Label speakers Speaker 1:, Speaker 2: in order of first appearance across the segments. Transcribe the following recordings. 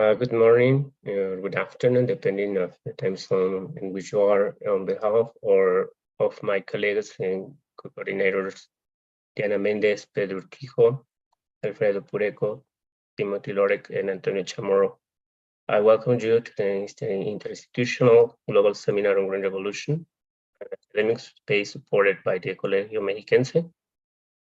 Speaker 1: Good morning, good afternoon, depending on the time zone in which you are. On behalf or of my colleagues and co-coordinators, Diana Mendez, Pedro Urquijo, Alfredo Pureco, Timothy Lorek, and Antonio Chamorro. I welcome you to the Interinstitutional Global Seminar on Green Revolution, an academic space supported by the Colegio Mexiquense,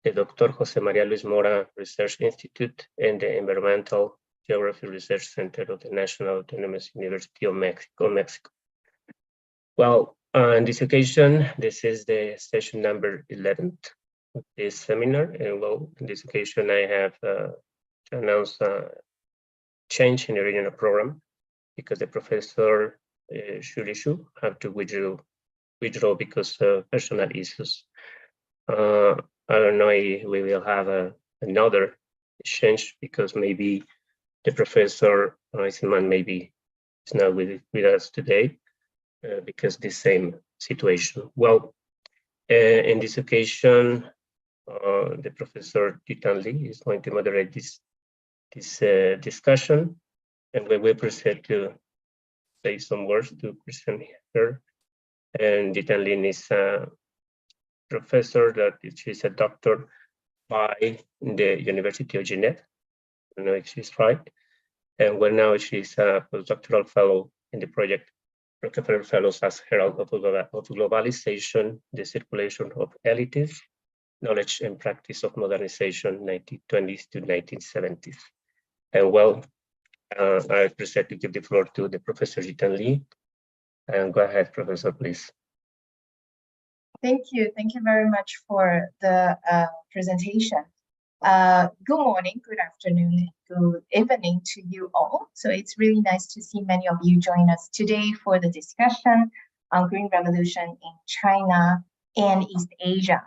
Speaker 1: the Dr. Jose Maria Luis Mora Research Institute, and the Environmental Geography Research Center of the National Autonomous University of Mexico. Well, on this occasion, this is the session number 11 of this seminar. And well, on this occasion, I have to announce a change in the original program because the professor Xiuli Xu have to withdraw because of personal issues. I don't know if we will have another change because maybe the professor Eisenman maybe is not with us today because the same situation. Well, in this occasion, the professor Yi-Tang Lin is going to moderate this discussion, and we will proceed to say some words to present her. And Yi-Tang Lin is a professor that she's a doctor by the University of Geneva. I don't know if she's right. And well, now she's a postdoctoral fellow in the project Rockefeller Fellows as Herald of Globalization, the Circulation of Elites, Knowledge and Practice of Modernization, 1920s to 1970s. And well, I present to give the floor to the Professor Yi-Tang Lin. And go ahead, Professor, please.
Speaker 2: Thank you. Thank you very much for the presentation. Good morning, good afternoon, good evening to you all. So it's really nice to see many of you join us today for the discussion on Green Revolution in China and East Asia.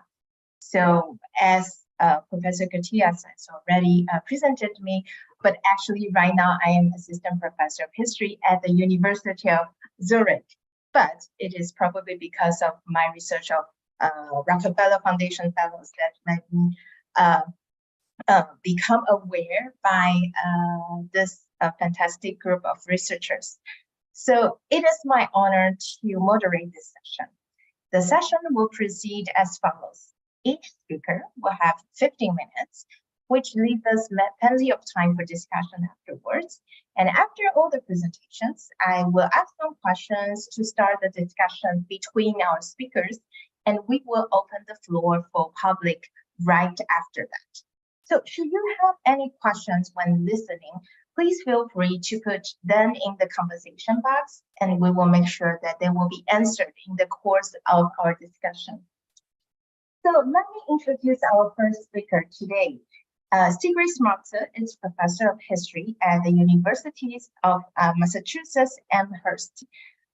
Speaker 2: So as Professor Gutierrez has already presented me, but actually right now I am Assistant Professor of History at the University of Zurich. But it is probably because of my research of Rockefeller Foundation Fellows that let me become aware by this fantastic group of researchers. So it is my honor to moderate this session. The session will proceed as follows. Each speaker will have 15 minutes, which leaves us plenty of time for discussion afterwards. And after all the presentations, I will ask some questions to start the discussion between our speakers, and we will open the floor for public right after that. So should you have any questions when listening, please feel free to put them in the conversation box, and we will make sure that they will be answered in the course of our discussion. So let me introduce our first speaker today. Sigrid Schmalzer is Professor of History at the Universities of Massachusetts Amherst.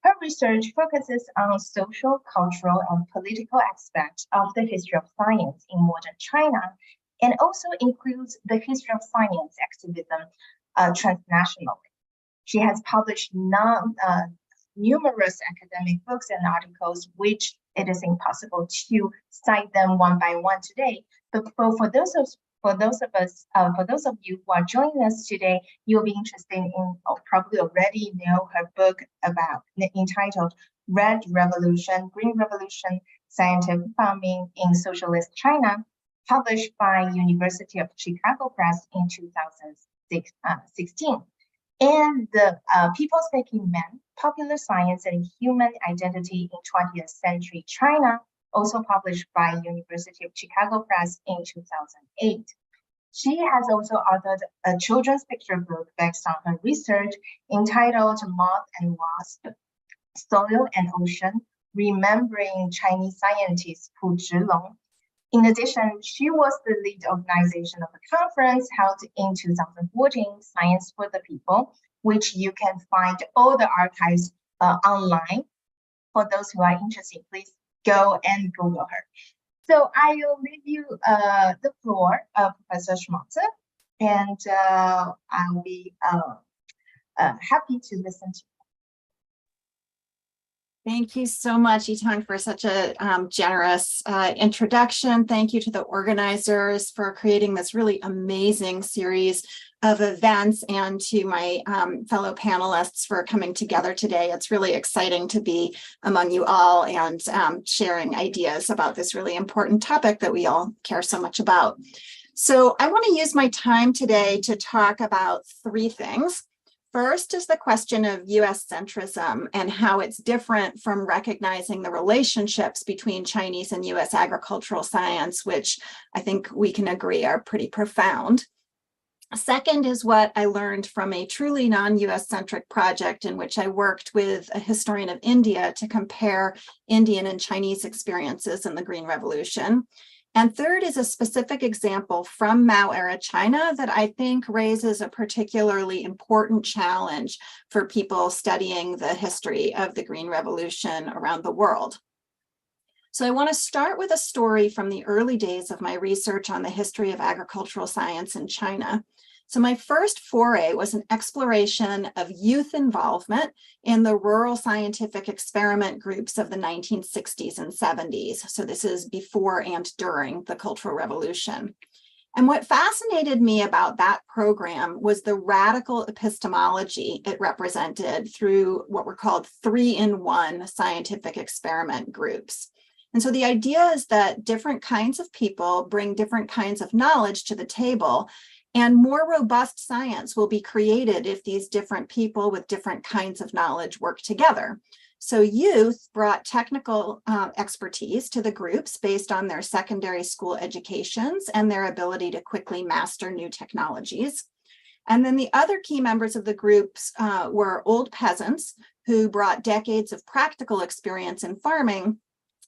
Speaker 2: Her research focuses on social, cultural, and political aspects of the history of science in modern China, and also includes the history of science activism transnationally. She has published numerous academic books and articles, which it is impossible to cite them one by one today. But for those of you who are joining us today, you'll be interested in, or probably already know her book entitled Red Revolution, Green Revolution, Scientific Farming in Socialist China, published by University of Chicago Press in 2016. And the People's Making Men, Popular Science and Human Identity in 20th Century China, also published by University of Chicago Press in 2008. She has also authored a children's picture book based on her research entitled Moth and Wasp, Soil and Ocean, Remembering Chinese Scientist Pu Zhilong. In addition, she was the lead organization of a conference held in 2014, Science for the People, which you can find all the archives online. For those who are interested, please go and Google her. So I will leave you the floor, Professor Schmalzer, and I'll be happy to listen to you.
Speaker 3: Thank you so much, Yi-Tang, for such a generous introduction. Thank you to the organizers for creating this really amazing series of events and to my fellow panelists for coming together today. It's really exciting to be among you all and sharing ideas about this really important topic that we all care so much about. So I want to use my time today to talk about three things. First is the question of US centrism and how it's different from recognizing the relationships between Chinese and US agricultural science, which I think we can agree are pretty profound. Second is what I learned from a truly non-US centric project in which I worked with a historian of India to compare Indian and Chinese experiences in the Green Revolution. And third is a specific example from Mao era China that I think raises a particularly important challenge for people studying the history of the Green Revolution around the world. So I want to start with a story from the early days of my research on the history of agricultural science in China. So my first foray was an exploration of youth involvement in the rural scientific experiment groups of the 1960s and 70s. So this is before and during the Cultural Revolution. And what fascinated me about that program was the radical epistemology it represented through what were called 3-in-1 scientific experiment groups. And so the idea is that different kinds of people bring different kinds of knowledge to the table, and more robust science will be created if these different people with different kinds of knowledge work together. So youth brought technical expertise to the groups based on their secondary school educations and their ability to quickly master new technologies. And then the other key members of the groups were old peasants who brought decades of practical experience in farming,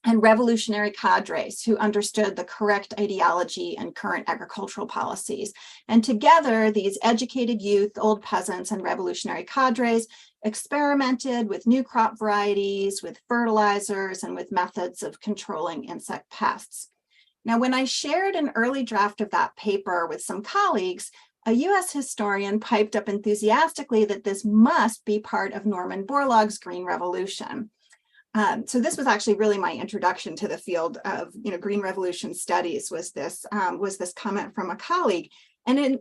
Speaker 3: and revolutionary cadres who understood the correct ideology and current agricultural policies. And together, these educated youth, old peasants, and revolutionary cadres experimented with new crop varieties, with fertilizers, and with methods of controlling insect pests. Now, when I shared an early draft of that paper with some colleagues, a US historian piped up enthusiastically that this must be part of Norman Borlaug's Green Revolution. So this was actually really my introduction to the field of Green Revolution studies, was this comment from a colleague. And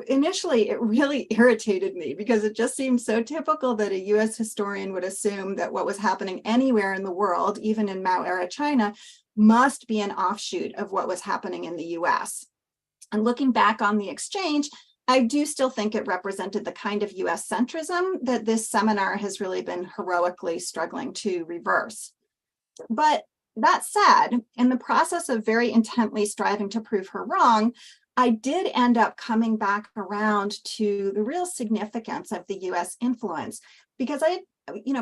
Speaker 3: initially, it really irritated me because it just seemed so typical that a US historian would assume that what was happening anywhere in the world, even in Mao era China, must be an offshoot of what was happening in the US. And looking back on the exchange, I do still think it represented the kind of US centrism that this seminar has really been heroically struggling to reverse. But that said, in the process of very intently striving to prove her wrong, I did end up coming back around to the real significance of the US influence, because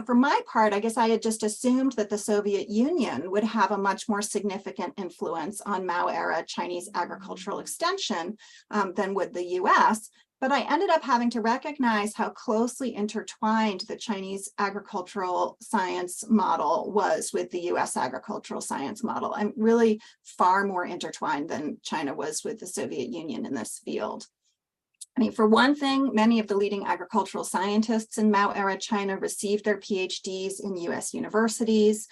Speaker 3: for my part, I guess I had just assumed that the Soviet Union would have a much more significant influence on Mao era Chinese agricultural extension than would the US. But I ended up having to recognize how closely intertwined the Chinese agricultural science model was with the US agricultural science model, and really far more intertwined than China was with the Soviet Union in this field. I mean, for one thing, many of the leading agricultural scientists in Mao era China received their PhDs in US universities.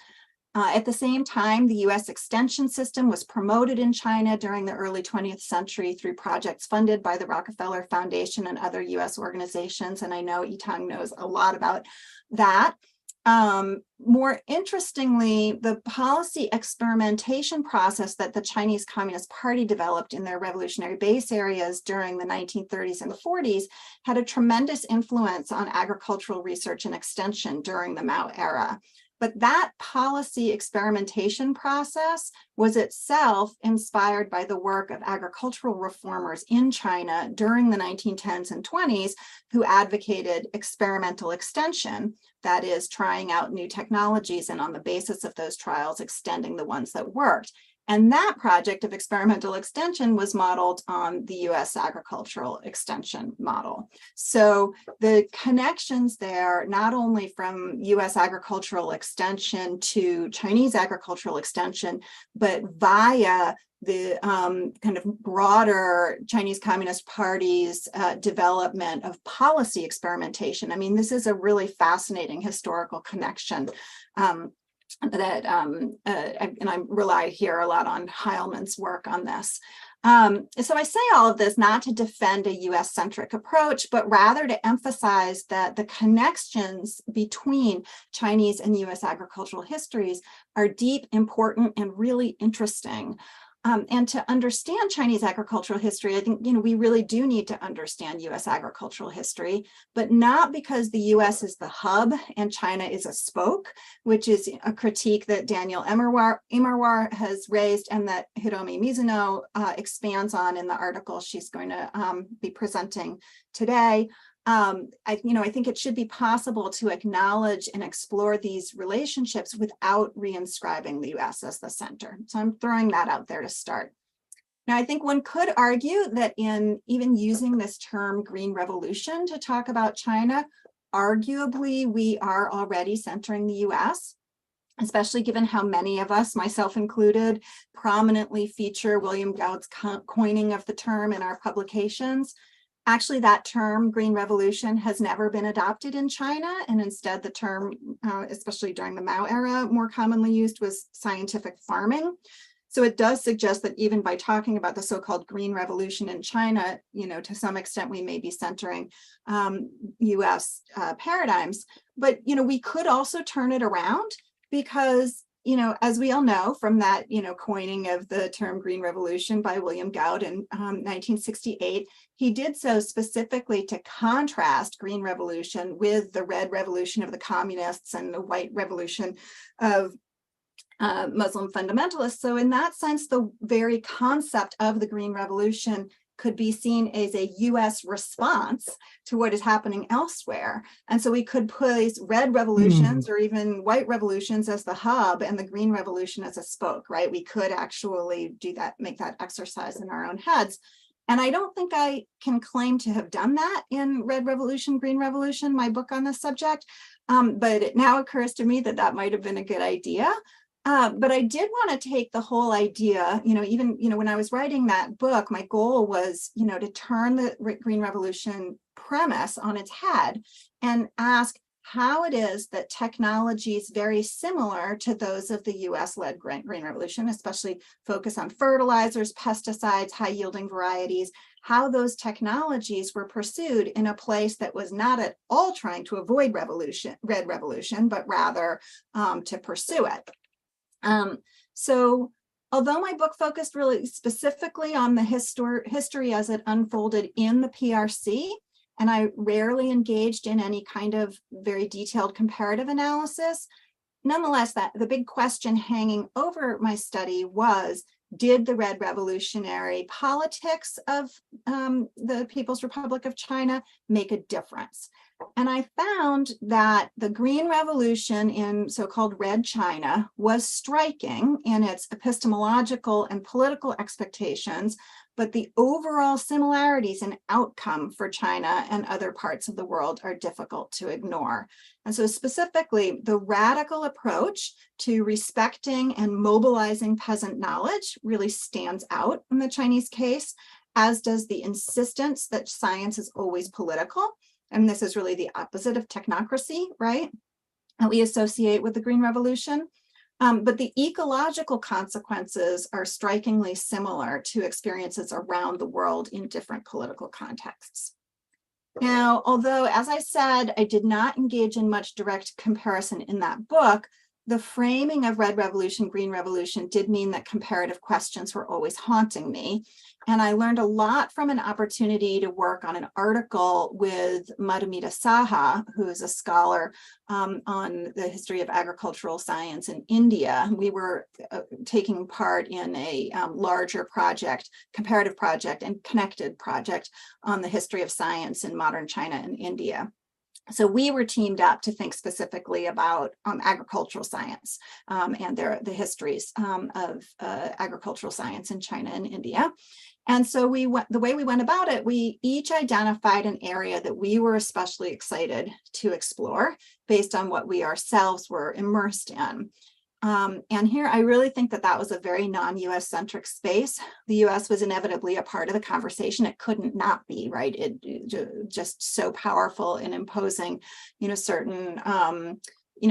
Speaker 3: At the same time, the US extension system was promoted in China during the early 20th century through projects funded by the Rockefeller Foundation and other US organizations. And I know Yi-Tang knows a lot about that. More interestingly, the policy experimentation process that the Chinese Communist Party developed in their revolutionary base areas during the 1930s and 40s had a tremendous influence on agricultural research and extension during the Mao era. But that policy experimentation process was itself inspired by the work of agricultural reformers in China during the 1910s and 20s who advocated experimental extension, that is, trying out new technologies and on the basis of those trials, extending the ones that worked. And that project of experimental extension was modeled on the US agricultural extension model. So the connections there, not only from US agricultural extension to Chinese agricultural extension, but via the kind of broader Chinese Communist Party's development of policy experimentation. I mean, this is a really fascinating historical connection. that and I rely here a lot on Heilman's work on this. So I say all of this not to defend a US-centric approach, but rather to emphasize that the connections between Chinese and US agricultural histories are deep, important, and really interesting. And to understand Chinese agricultural history, I think, we really do need to understand US agricultural history, but not because the US is the hub and China is a spoke, which is a critique that Daniel Emerwar has raised and that Hiromi Mizuno expands on in the article she's going to be presenting today. I think it should be possible to acknowledge and explore these relationships without reinscribing the US as the center. So I'm throwing that out there to start. Now, I think one could argue that in even using this term Green Revolution to talk about China, arguably we are already centering the US, especially given how many of us, myself included, prominently feature William Gaud's coining of the term in our publications. Actually, that term, Green Revolution, has never been adopted in China, and instead the term, especially during the Mao era, more commonly used was scientific farming. So it does suggest that even by talking about the so-called Green Revolution in China, to some extent we may be centering US paradigms. But, we could also turn it around because as we all know from that, coining of the term Green Revolution by William Gaud in 1968, he did so specifically to contrast Green Revolution with the Red Revolution of the communists and the White Revolution of Muslim fundamentalists. So in that sense, the very concept of the Green Revolution could be seen as a US response to what is happening elsewhere. And so we could place red revolutions or even white revolutions as the hub and the Green Revolution as a spoke, right? We could actually do that, make that exercise in our own heads. And I don't think I can claim to have done that in Red Revolution, Green Revolution, my book on this subject. But it now occurs to me that that might have been a good idea. But I did want to take the whole idea, even, when I was writing that book, my goal was, to turn the Green Revolution premise on its head and ask how it is that technologies very similar to those of the US-led Green Revolution, especially focus on fertilizers, pesticides, high-yielding varieties, how those technologies were pursued in a place that was not at all trying to avoid red revolution, but rather to pursue it. So although my book focused really specifically on the history as it unfolded in the PRC, and I rarely engaged in any kind of very detailed comparative analysis, nonetheless, the big question hanging over my study was, did the Red Revolutionary politics of the People's Republic of China make a difference? And I found that the Green Revolution in so-called Red China was striking in its epistemological and political expectations, but the overall similarities in outcome for China and other parts of the world are difficult to ignore. And so specifically, the radical approach to respecting and mobilizing peasant knowledge really stands out in the Chinese case, as does the insistence that science is always political. And this is really the opposite of technocracy, right? That we associate with the Green Revolution. But the ecological consequences are strikingly similar to experiences around the world in different political contexts. Now, although, as I said, I did not engage in much direct comparison in that book, the framing of Red Revolution, Green Revolution did mean that comparative questions were always haunting me. And I learned a lot from an opportunity to work on an article with Madhumita Saha, who is a scholar on the history of agricultural science in India. We were taking part in a larger project, comparative project and connected project on the history of science in modern China and India. So we were teamed up to think specifically about agricultural science and the histories of agricultural science in China and India. And so the way we went about it, we each identified an area that we were especially excited to explore based on what we ourselves were immersed in. And here, I really think that was a very non-US centric space. The US was inevitably a part of the conversation. It couldn't not be, right? It just so powerful in imposing, certain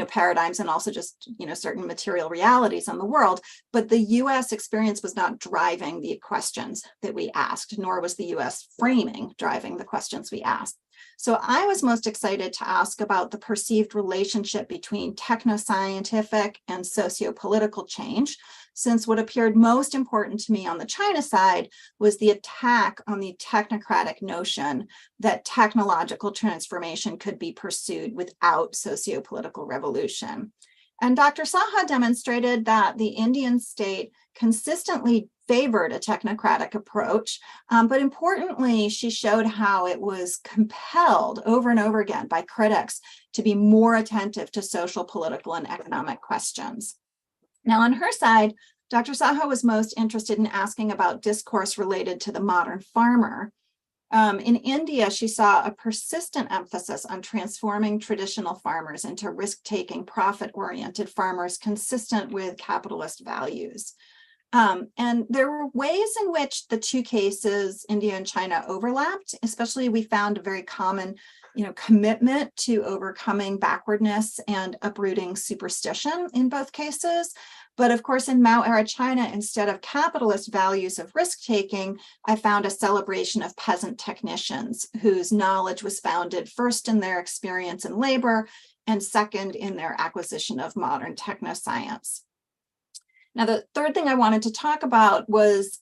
Speaker 3: paradigms and also just, certain material realities on the world. But the US experience was not driving the questions that we asked, nor was the US framing driving the questions we asked. So I was most excited to ask about the perceived relationship between technoscientific and socio-political change, since what appeared most important to me on the China side was the attack on the technocratic notion that technological transformation could be pursued without socio-political revolution. And Dr. Saha demonstrated that the Indian state consistently favored a technocratic approach, but importantly, she showed how it was compelled over and over again by critics to be more attentive to social, political, and economic questions. Now, on her side, Dr. Saha was most interested in asking about discourse related to the modern farmer. In India, she saw a persistent emphasis on transforming traditional farmers into risk-taking, profit-oriented farmers consistent with capitalist values. And there were ways in which the two cases, India and China, overlapped. Especially, we found a very common, commitment to overcoming backwardness and uprooting superstition in both cases. But of course, in Mao era China, instead of capitalist values of risk-taking, I found a celebration of peasant technicians whose knowledge was founded first in their experience in labor and second in their acquisition of modern technoscience. Now, the third thing I wanted to talk about was,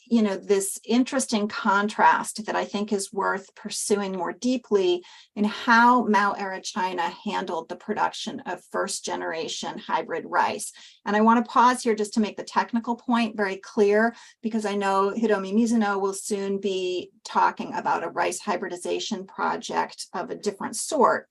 Speaker 3: this interesting contrast that I think is worth pursuing more deeply in how Mao era China handled the production of first generation hybrid rice. And I want to pause here just to make the technical point very clear, because I know Hiromi Mizuno will soon be talking about a rice hybridization project of a different sort.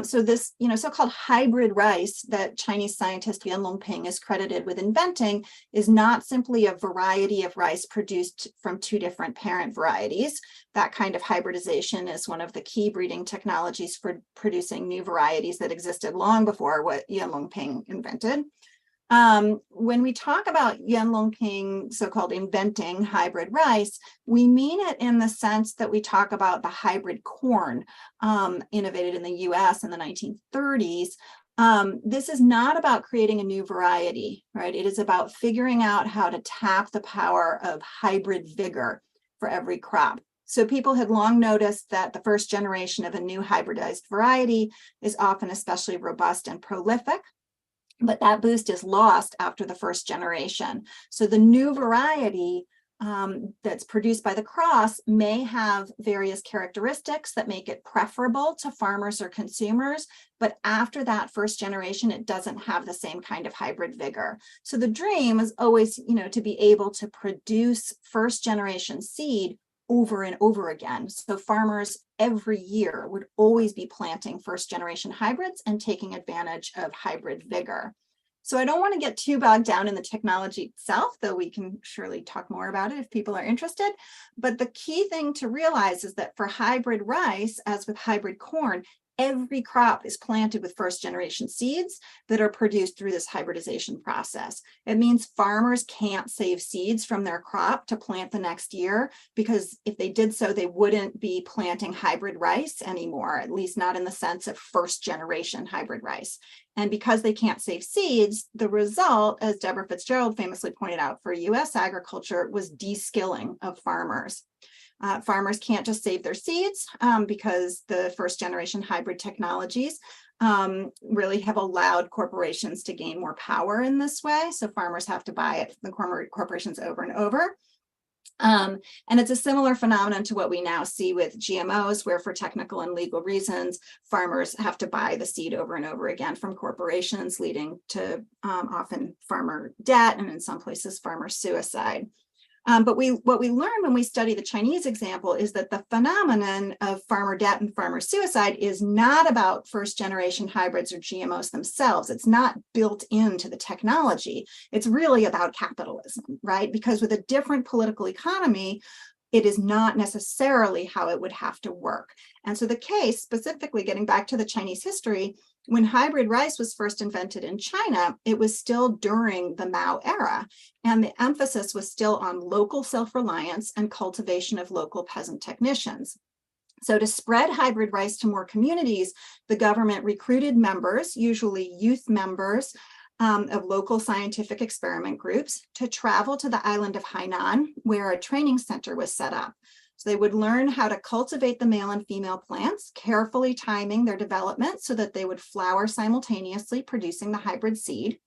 Speaker 3: So this, so-called hybrid rice that Chinese scientist Yuan Longping is credited with inventing is not simply a variety of rice produced from two different parent varieties. That kind of hybridization is one of the key breeding technologies for producing new varieties that existed long before what Yuan Longping invented. When we talk about Yuan Longping so-called inventing hybrid rice, we mean it in the sense that we talk about the hybrid corn innovated in the US in the 1930s. This is not about creating a new variety, right? It is about figuring out how to tap the power of hybrid vigor for every crop. So people had long noticed that the first generation of a new hybridized variety is often especially robust and prolific, but that boost is lost after the first generation. So the new variety that's produced by the cross may have various characteristics that make it preferable to farmers or consumers, but after that first generation, it doesn't have the same kind of hybrid vigor. So the dream is always, to be able to produce first generation seed over and over again. So farmers every year would always be planting first generation hybrids and taking advantage of hybrid vigor. So I don't want to get too bogged down in the technology itself, though we can surely talk more about it if people are interested. But the key thing to realize is that for hybrid rice, as with hybrid corn, every crop is planted with first generation seeds that are produced through this hybridization process. It means farmers can't save seeds from their crop to plant the next year, because if they did so, they wouldn't be planting hybrid rice anymore, at least not in the sense of first generation hybrid rice. And because they can't save seeds, the result, as Deborah Fitzgerald famously pointed out for US agriculture, was de-skilling of farmers. Farmers can't just save their seeds because the first generation hybrid technologies really have allowed corporations to gain more power in this way. So farmers have to buy it from the corporations over and over. And it's a similar phenomenon to what we now see with GMOs, where for technical and legal reasons, farmers have to buy the seed over and over again from corporations, leading to often farmer debt and in some places farmer suicide. But what we learn when we study the Chinese example is that the phenomenon of farmer debt and farmer suicide is not about first generation hybrids or GMOs themselves. It's not built into the technology. It's really about capitalism, right? Because with a different political economy, it is not necessarily how it would have to work. And so the case, specifically getting back to the Chinese history, when hybrid rice was first invented in China, it was still during the Mao era, and the emphasis was still on local self-reliance and cultivation of local peasant technicians. So to spread hybrid rice to more communities, the government recruited members, usually youth members, of local scientific experiment groups to travel to the island of Hainan, where a training center was set up. So they would learn how to cultivate the male and female plants, carefully timing their development so that they would flower simultaneously, producing the hybrid seed.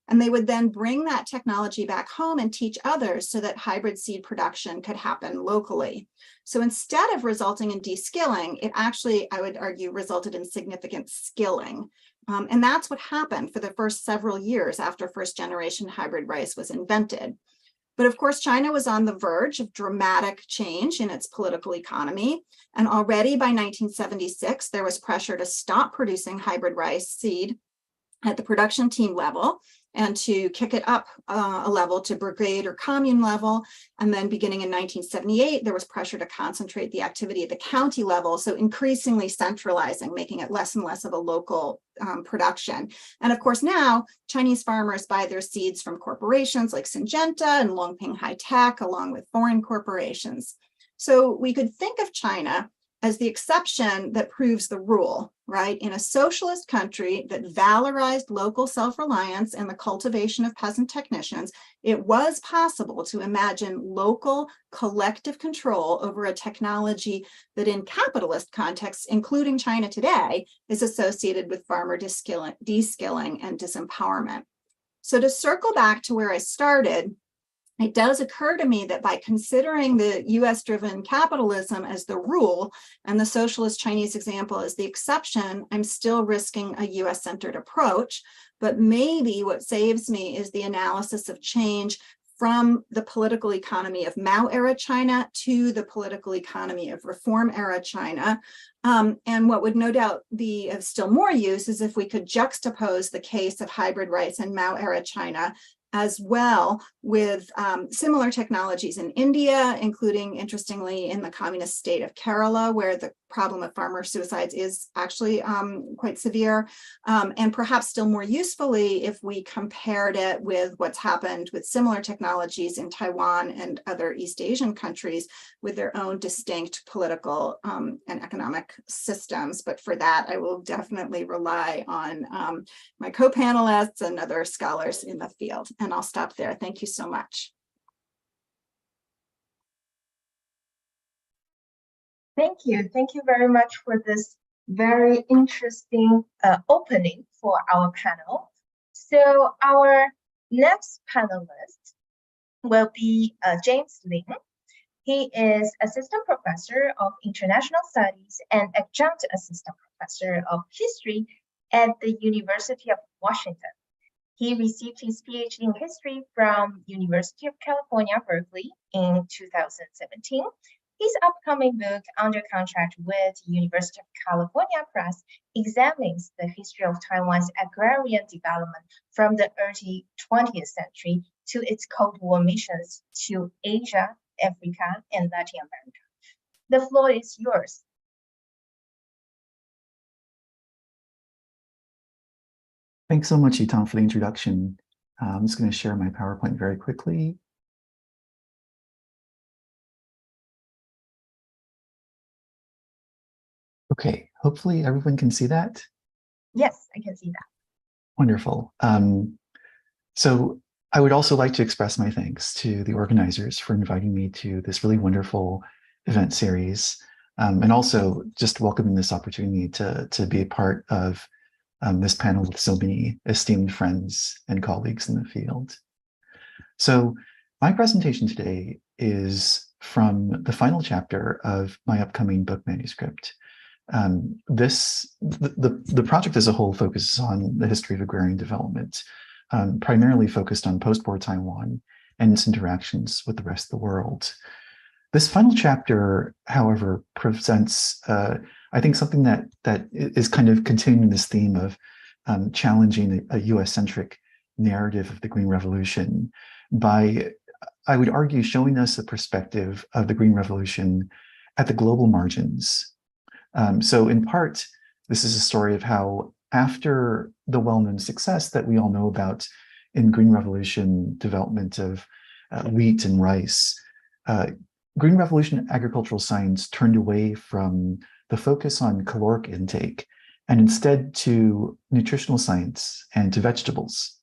Speaker 3: And they would then bring that technology back home and teach others so that hybrid seed production could happen locally. So instead of resulting in de-skilling, it actually, I would argue, resulted in significant skilling. And that's what happened for the first several years after first generation hybrid rice was invented. But of course, China was on the verge of dramatic change in its political economy. And already by 1976, there was pressure to stop producing hybrid rice seed at the production team level and to kick it up a level to brigade or commune level. And then beginning in 1978, there was pressure to concentrate the activity at the county level, so increasingly centralizing, making it less and less of a local production. And of course, now Chinese farmers buy their seeds from corporations like Syngenta and Longping High Tech, along with foreign corporations. So we could think of China as the exception that proves the rule, right? In a socialist country that valorized local self-reliance and the cultivation of peasant technicians, it was possible to imagine local collective control over a technology that in capitalist contexts, including China today, is associated with farmer de-skilling and disempowerment. So to circle back to where I started, it does occur to me that by considering the US-driven capitalism as the rule and the socialist Chinese example as the exception, I'm still risking a US-centered approach. But maybe what saves me is the analysis of change from the political economy of Mao-era China to the political economy of reform-era China. And what would no doubt be of still more use is if we could juxtapose the case of hybrid rice in Mao-era China as well with similar technologies in India, including, interestingly, in the communist state of Kerala, where the problem of farmer suicides is actually quite severe, and perhaps still more usefully if we compared it with what's happened with similar technologies in Taiwan and other East Asian countries with their own distinct political and economic systems. But for that, I will definitely rely on my co-panelists and other scholars in the field. And I'll stop there. Thank you so much.
Speaker 2: Thank you. Thank you very much for this very interesting opening for our panel. So our next panelist will be James Lin. He is Assistant Professor of International Studies and Adjunct Assistant Professor of History at the University of Washington. He received his PhD in history from University of California, Berkeley in 2017. His upcoming book, under contract with University of California Press, examines the history of Taiwan's agrarian development from the early 20th century to its Cold War missions to Asia, Africa, and Latin America. The floor is yours.
Speaker 4: Thanks so much, Yi-Tang, for the introduction. I'm just going to share my PowerPoint very quickly. Okay, hopefully everyone can see that.
Speaker 2: Yes, I can see that.
Speaker 4: Wonderful. So I would also like to express my thanks to the organizers for inviting me to this really wonderful event series, and also just welcoming this opportunity to be a part of this panel with so many esteemed friends and colleagues in the field. So my presentation today is from the final chapter of my upcoming book manuscript. The project as a whole focuses on the history of agrarian development, primarily focused on post-war Taiwan and its interactions with the rest of the world. This final chapter, however, presents, I think, something that is kind of continuing this theme of challenging a US-centric narrative of the Green Revolution by, I would argue, showing us a perspective of the Green Revolution at the global margins. So in part, this is a story of how after the well-known success that we all know about in Green Revolution development of wheat and rice, Green Revolution agricultural science turned away from the focus on caloric intake and instead to nutritional science and to vegetables.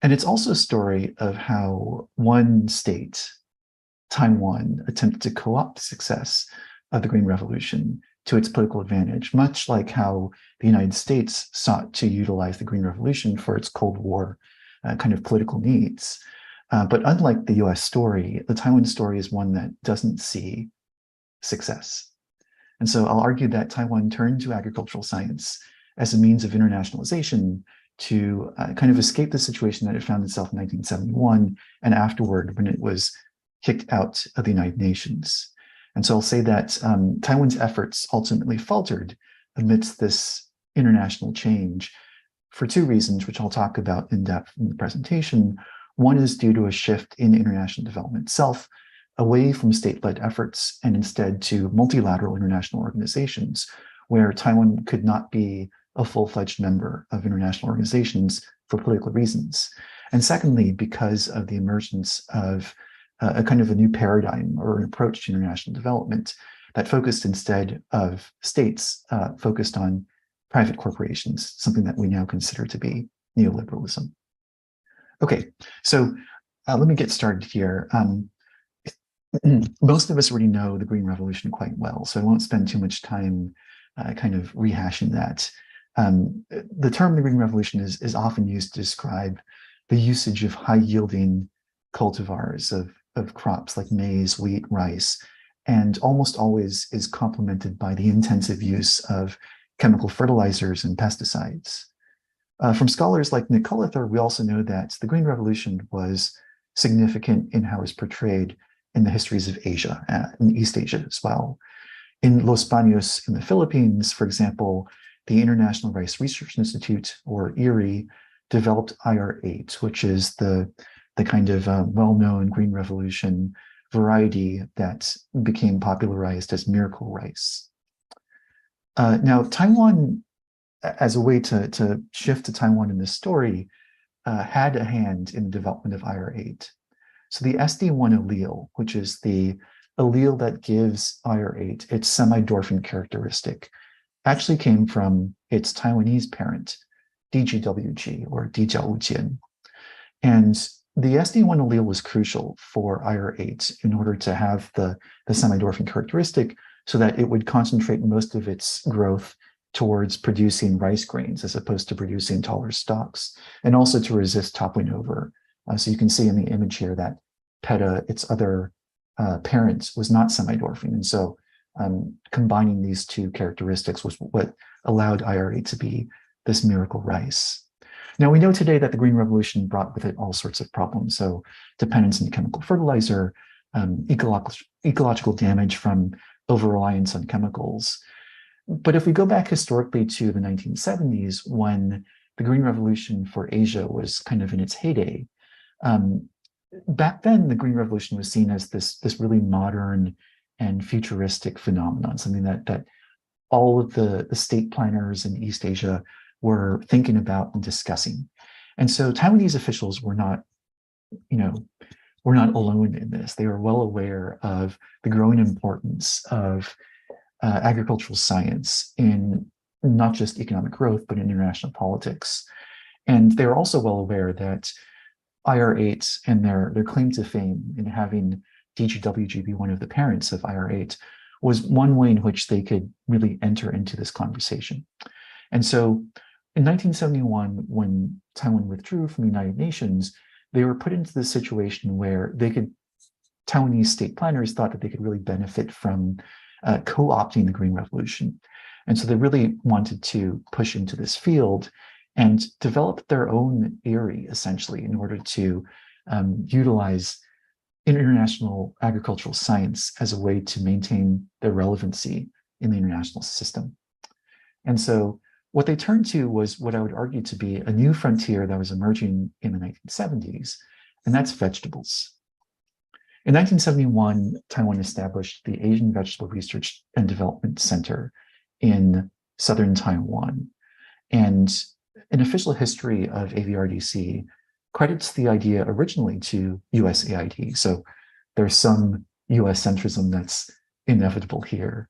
Speaker 4: And it's also a story of how one state, Taiwan, attempted to co-opt the success of the Green Revolution to its political advantage, much like how the United States sought to utilize the Green Revolution for its Cold War kind of political needs. But unlike the US story, the Taiwan story is one that doesn't see success. And so I'll argue that Taiwan turned to agricultural science as a means of internationalization to kind of escape the situation that it found itself in 1971 and afterward when it was kicked out of the United Nations. And so I'll say that Taiwan's efforts ultimately faltered amidst this international change for two reasons, which I'll talk about in depth in the presentation. One is due to a shift in international development itself, away from state-led efforts and instead to multilateral international organizations, where Taiwan could not be a full-fledged member of international organizations for political reasons. And secondly, because of the emergence of a kind of a new paradigm or an approach to international development that focused instead of states, focused on private corporations, something that we now consider to be neoliberalism. Okay, so let me get started here. Most of us already know the Green Revolution quite well, so I won't spend too much time kind of rehashing that. The term the Green Revolution is often used to describe the usage of high-yielding cultivars of crops like maize, wheat, rice, and almost always is complemented by the intensive use of chemical fertilizers and pesticides. From scholars like Nick Cullither, we also know that the Green Revolution was significant in how it was portrayed in the histories of Asia, in East Asia as well. In Los Baños in the Philippines, for example, the International Rice Research Institute, or IRI, developed IR8, which is the kind of well-known Green Revolution variety that became popularized as miracle rice. Now, Taiwan, as a way to shift to Taiwan in this story, had a hand in the development of IR8. So the SD1 allele, which is the allele that gives IR8 its semi-dwarfing characteristic, actually came from its Taiwanese parent, DGWG, or Dijiaojian. And the SD1 allele was crucial for IR8 in order to have the semi-dwarfing characteristic so that it would concentrate most of its growth towards producing rice grains as opposed to producing taller stalks, and also to resist toppling over. So you can see in the image here that PETA, its other parent, was not semi-dwarfing. And so combining these two characteristics was what allowed IR8 to be this miracle rice. Now, we know today that the Green Revolution brought with it all sorts of problems. So dependence on chemical fertilizer, ecological damage from over-reliance on chemicals. But if we go back historically to the 1970s, when the Green Revolution for Asia was kind of in its heyday, back then the Green Revolution was seen as this really modern and futuristic phenomenon, something that all of the state planners in East Asia were thinking about and discussing. And so Taiwanese officials were not alone in this. They were well aware of the growing importance of agricultural science in not just economic growth, but in international politics. And they're also well aware that IR8 and their claim to fame in having DGWG be one of the parents of IR8 was one way in which they could really enter into this conversation. And so in 1971, when Taiwan withdrew from the United Nations, they were put into this situation where Taiwanese state planners thought that they could really benefit from co-opting the Green Revolution. And so they really wanted to push into this field and develop their own IRI, essentially, in order to utilize international agricultural science as a way to maintain their relevancy in the international system. And so what they turned to was what I would argue to be a new frontier that was emerging in the 1970s, and that's vegetables. In 1971, Taiwan established the Asian Vegetable Research and Development Center in southern Taiwan. And an official history of AVRDC credits the idea originally to USAID. So there's some US centrism that's inevitable here.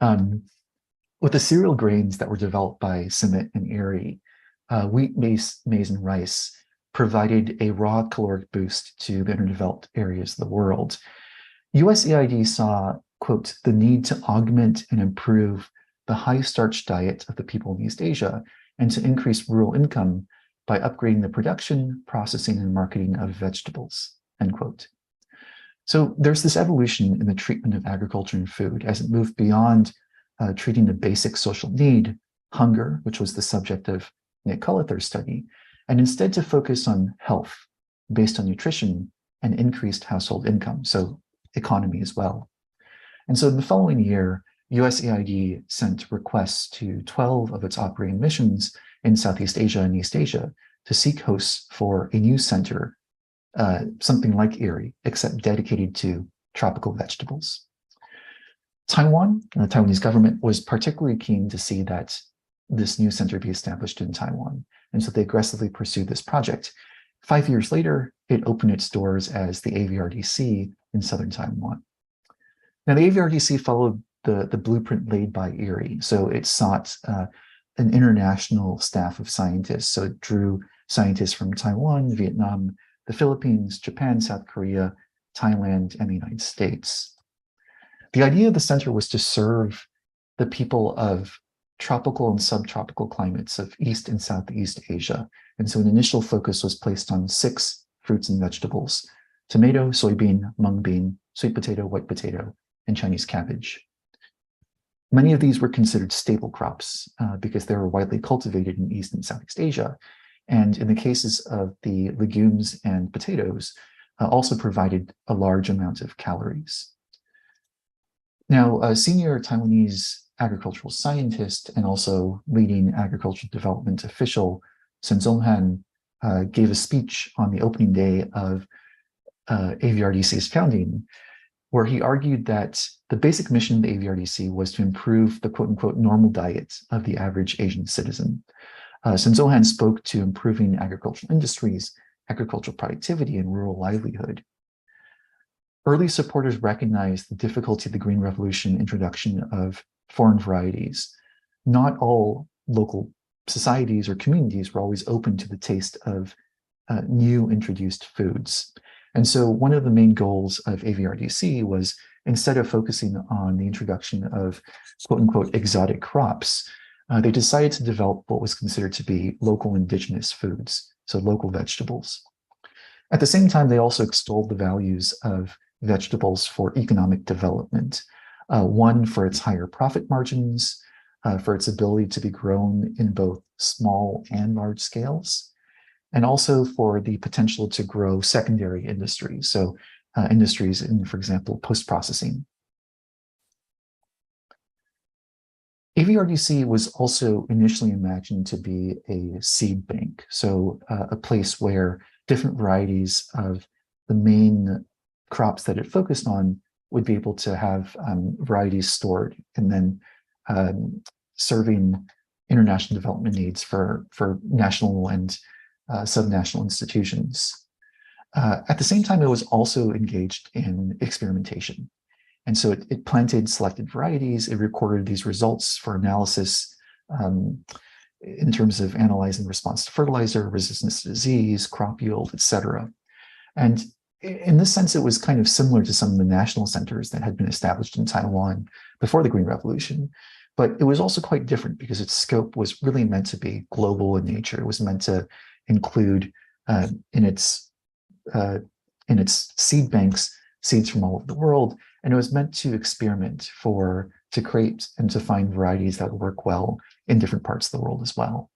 Speaker 4: With the cereal grains that were developed by Simmet and Erie, wheat, maize, and rice provided a raw caloric boost to the underdeveloped areas of the world. USAID saw, quote, the need to augment and improve the high starch diet of the people in East Asia and to increase rural income by upgrading the production, processing, and marketing of vegetables, end quote. So there's this evolution in the treatment of agriculture and food as it moved beyond treating the basic social need, hunger, which was the subject of Nick Cullither's study, and instead to focus on health based on nutrition and increased household income, so economy as well. And so in the following year, USAID sent requests to 12 of its operating missions in Southeast Asia and East Asia to seek hosts for a new center, something like Erie, except dedicated to tropical vegetables. Taiwan, the Taiwanese government, was particularly keen to see that this new center be established in Taiwan, and so they aggressively pursued this project. 5 years later, it opened its doors as the AVRDC in southern Taiwan. Now, the AVRDC followed the blueprint laid by Erie, so it sought an international staff of scientists. So it drew scientists from Taiwan, Vietnam, the Philippines, Japan, South Korea, Thailand, and the United States. The idea of the center was to serve the people of tropical and subtropical climates of East and Southeast Asia. And so an initial focus was placed on 6 fruits and vegetables: tomato, soybean, mung bean, sweet potato, white potato, and Chinese cabbage. Many of these were considered staple crops because they were widely cultivated in East and Southeast Asia. And in the cases of the legumes and potatoes, also provided a large amount of calories. Now, a senior Taiwanese agricultural scientist and also leading agricultural development official, Sun Zonghan, gave a speech on the opening day of AVRDC's founding, where he argued that the basic mission of the AVRDC was to improve the quote-unquote normal diet of the average Asian citizen. Sun Zonghan spoke to improving agricultural industries, agricultural productivity, and rural livelihood. Early supporters recognized the difficulty of the Green Revolution introduction of foreign varieties. Not all local societies or communities were always open to the taste of new introduced foods. And so one of the main goals of AVRDC was, instead of focusing on the introduction of quote-unquote exotic crops, they decided to develop what was considered to be local indigenous foods, so local vegetables. At the same time, they also extolled the values of vegetables for economic development, one for its higher profit margins, for its ability to be grown in both small and large scales, and also for the potential to grow secondary industries, so industries in, for example, post-processing. AVRDC was also initially imagined to be a seed bank, so a place where different varieties of the main crops that it focused on would be able to have varieties stored and then serving international development needs for national and subnational institutions. At the same time, it was also engaged in experimentation. And so it planted selected varieties, it recorded these results for analysis in terms of analyzing response to fertilizer, resistance to disease, crop yield, et cetera. And in this sense, it was kind of similar to some of the national centers that had been established in Taiwan before the Green Revolution. But it was also quite different because its scope was really meant to be global in nature. It was meant to include in its seed banks seeds from all over the world, and it was meant to experiment to create and to find varieties that work well in different parts of the world as well.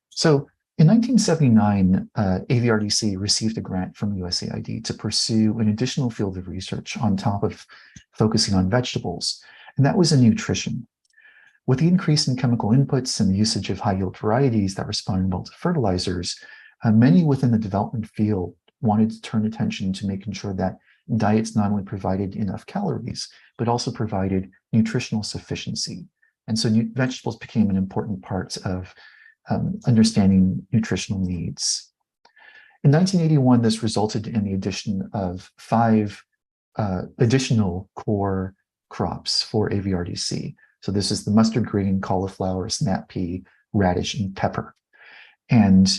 Speaker 4: So in 1979, AVRDC received a grant from USAID to pursue an additional field of research on top of focusing on vegetables, and that was in nutrition. With the increase in chemical inputs and the usage of high-yield varieties that responded well to fertilizers, many within the development field wanted to turn attention to making sure that diets not only provided enough calories, but also provided nutritional sufficiency. And so vegetables became an important part of understanding nutritional needs. In 1981, this resulted in the addition of 5 additional core crops for AVRDC. So this is the mustard green, cauliflower, snap pea, radish, and pepper. And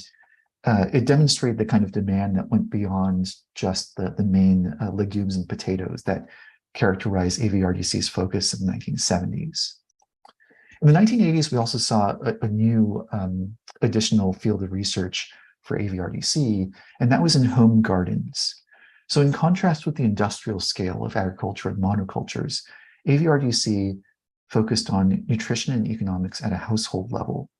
Speaker 4: it demonstrated the kind of demand that went beyond just the main legumes and potatoes that characterized AVRDC's focus in the 1970s. In the 1980s, we also saw a new additional field of research for AVRDC, and that was in home gardens. So in contrast with the industrial scale of agriculture and monocultures, AVRDC focused on nutrition and economics at a household level.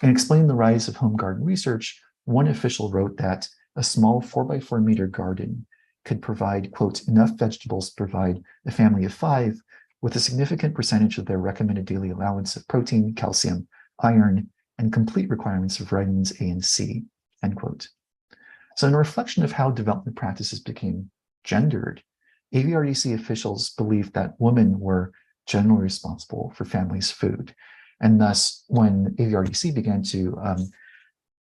Speaker 4: And explaining the rise of home garden research, one official wrote that a small 4x4 meter garden could provide, quote, enough vegetables to provide a family of 5 with a significant percentage of their recommended daily allowance of protein, calcium, iron, and complete requirements of vitamins A and C, end quote. So in a reflection of how development practices became gendered, AVRDC officials believed that women were generally responsible for families' food. And thus, when AVRDC began to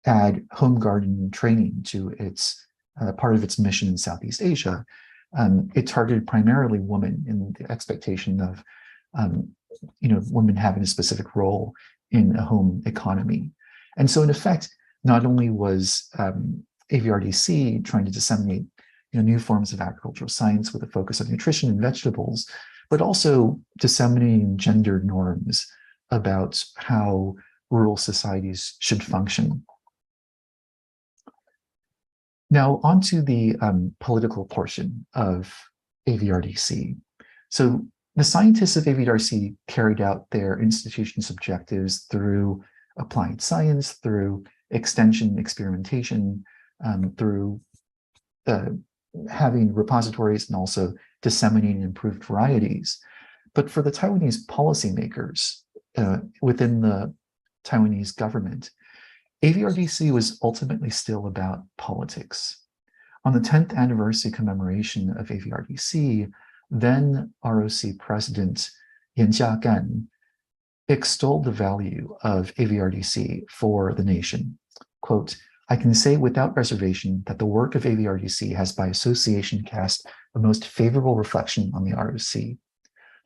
Speaker 4: add home garden training to its part of its mission in Southeast Asia, it targeted primarily women in the expectation of women having a specific role in a home economy. And so in effect, not only was AVRDC trying to disseminate new forms of agricultural science with a focus on nutrition and vegetables, but also disseminating gender norms about how rural societies should function. Now, onto the political portion of AVRDC. So the scientists of AVRDC carried out their institution's objectives through applied science, through extension experimentation, through having repositories and also disseminating improved varieties. But for the Taiwanese policymakers within the Taiwanese government, AVRDC was ultimately still about politics. On the 10th anniversary commemoration of AVRDC, then ROC President Yan Jiagan extolled the value of AVRDC for the nation. Quote, "I can say without reservation that the work of AVRDC has by association cast a most favorable reflection on the ROC.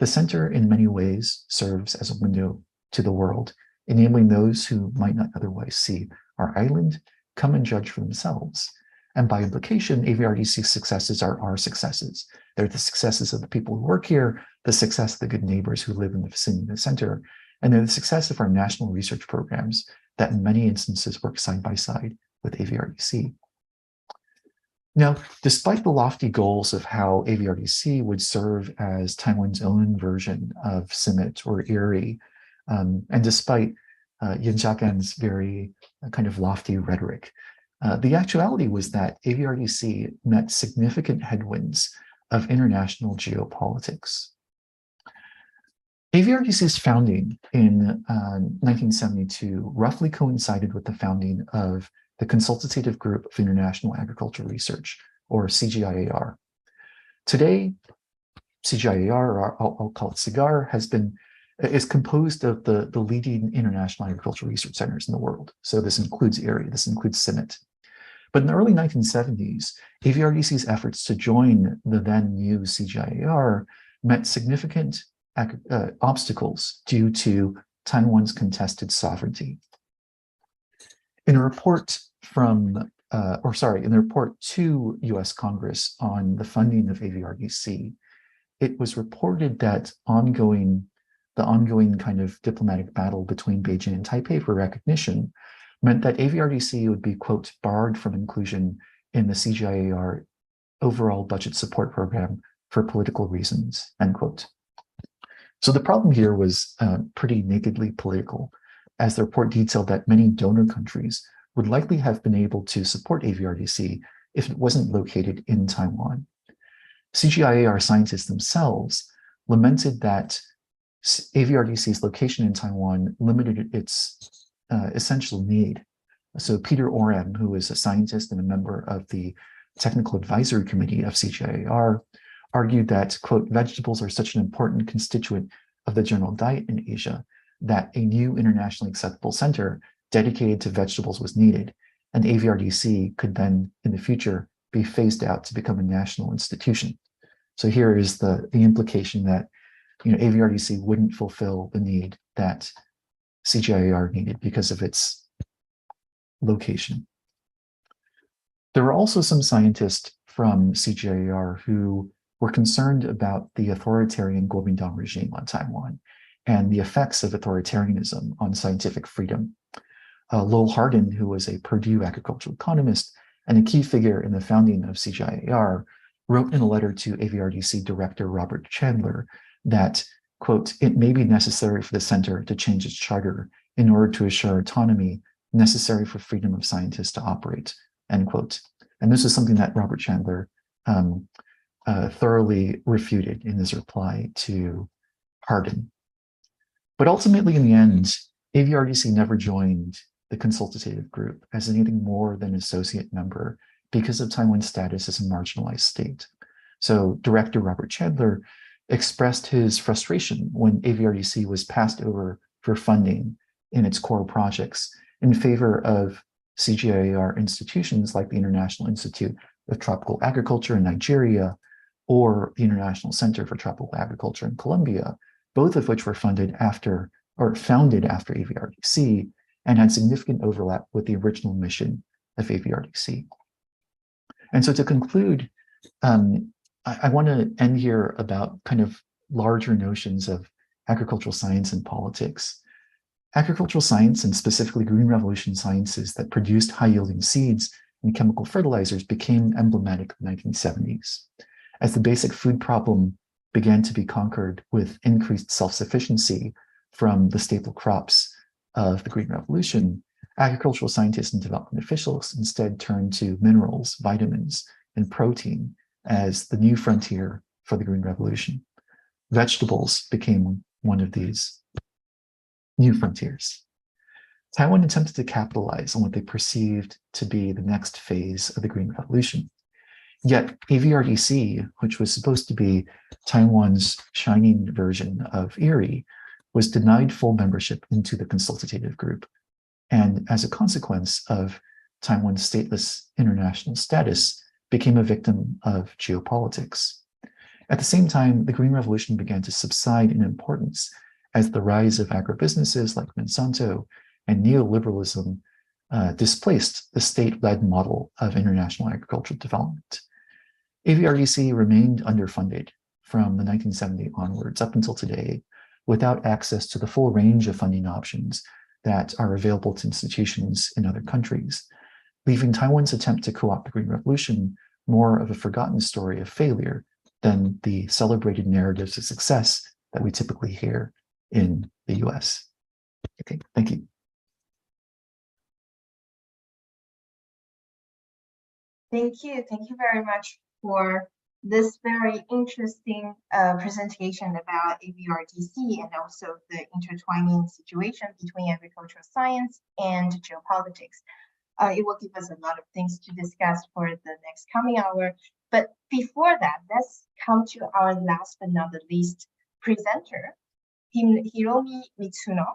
Speaker 4: The center in many ways serves as a window to the world, enabling those who might not otherwise see our island come and judge for themselves. And by implication, AVRDC's successes are our successes. They're the successes of the people who work here, the success of the good neighbors who live in the vicinity of the center, and they're the success of our national research programs that in many instances work side by side with AVRDC." Now, despite the lofty goals of how AVRDC would serve as Taiwan's own version of CIMMYT or IRI, and despite Yan Jiagan's very kind of lofty rhetoric, the actuality was that AVRDC met significant headwinds of international geopolitics. AVRDC's founding in 1972 roughly coincided with the founding of the Consultative Group of International Agricultural Research, or CGIAR. Today, CGIAR, or I'll call it CIGAR, is composed of the leading international agricultural research centers in the world. So this includes IRI, this includes CIMMYT. But in the early 1970s, AVRDC's efforts to join the then new CGIAR met significant obstacles due to Taiwan's contested sovereignty. In a report in the report to US Congress on the funding of AVRDC, it was reported that the ongoing kind of diplomatic battle between Beijing and Taipei for recognition meant that AVRDC would be, quote, barred from inclusion in the CGIAR overall budget support program for political reasons, end quote. So the problem here was pretty nakedly political, as the report detailed that many donor countries would likely have been able to support AVRDC if it wasn't located in Taiwan. CGIAR scientists themselves lamented that AVRDC's location in Taiwan limited its essential need. So Peter Oram, who is a scientist and a member of the Technical Advisory Committee of CGIAR, argued that, quote, "vegetables are such an important constituent of the general diet in Asia that a new internationally acceptable center dedicated to vegetables was needed, and AVRDC could then, in the future, be phased out to become a national institution." So here is the implication that AVRDC wouldn't fulfill the need that CGIAR needed because of its location. There were also some scientists from CGIAR who were concerned about the authoritarian Kuomintang regime on Taiwan and the effects of authoritarianism on scientific freedom. Lowell Hardin, who was a Purdue agricultural economist and a key figure in the founding of CGIAR, wrote in a letter to AVRDC Director Robert Chandler that, quote, "It may be necessary for the center to change its charter in order to assure autonomy necessary for freedom of scientists to operate," end quote. And this is something that Robert Chandler thoroughly refuted in his reply to Hardin. But ultimately, in the end, AVRDC never joined the consultative group as anything more than an associate member because of Taiwan's status as a marginalized state. So Director Robert Chandler expressed his frustration when AVRDC was passed over for funding in its core projects in favor of CGIAR institutions like the International Institute of Tropical Agriculture in Nigeria or the International Center for Tropical Agriculture in Colombia, both of which were founded after AVRDC and had significant overlap with the original mission of AVRDC. And so to conclude, I want to end here about kind of larger notions of agricultural science and politics. Agricultural science, and specifically Green Revolution sciences that produced high-yielding seeds and chemical fertilizers, became emblematic in the 1970s. As the basic food problem began to be conquered with increased self-sufficiency from the staple crops of the Green Revolution, agricultural scientists and development officials instead turned to minerals, vitamins, and protein as the new frontier for the Green Revolution. Vegetables became one of these new frontiers. Taiwan attempted to capitalize on what they perceived to be the next phase of the Green Revolution. Yet AVRDC, which was supposed to be Taiwan's shining version of IRI, was denied full membership into the consultative group. And as a consequence of Taiwan's stateless international status, became a victim of geopolitics. At the same time, the Green Revolution began to subside in importance as the rise of agribusinesses like Monsanto and neoliberalism displaced the state-led model of international agricultural development. AVRDC remained underfunded from the 1970s onwards up until today, without access to the full range of funding options that are available to institutions in other countries, leaving Taiwan's attempt to co-opt the Green Revolution more of a forgotten story of failure than the celebrated narratives of success that we typically hear in the US. Okay, thank you.
Speaker 2: Thank you very much for this very interesting presentation about AVRDC and also the intertwining situation between agricultural science and geopolitics. It will give us a lot of things to discuss for the next coming hour. But before that, let's come to our last but not the least presenter, Hiromi Mitsuno,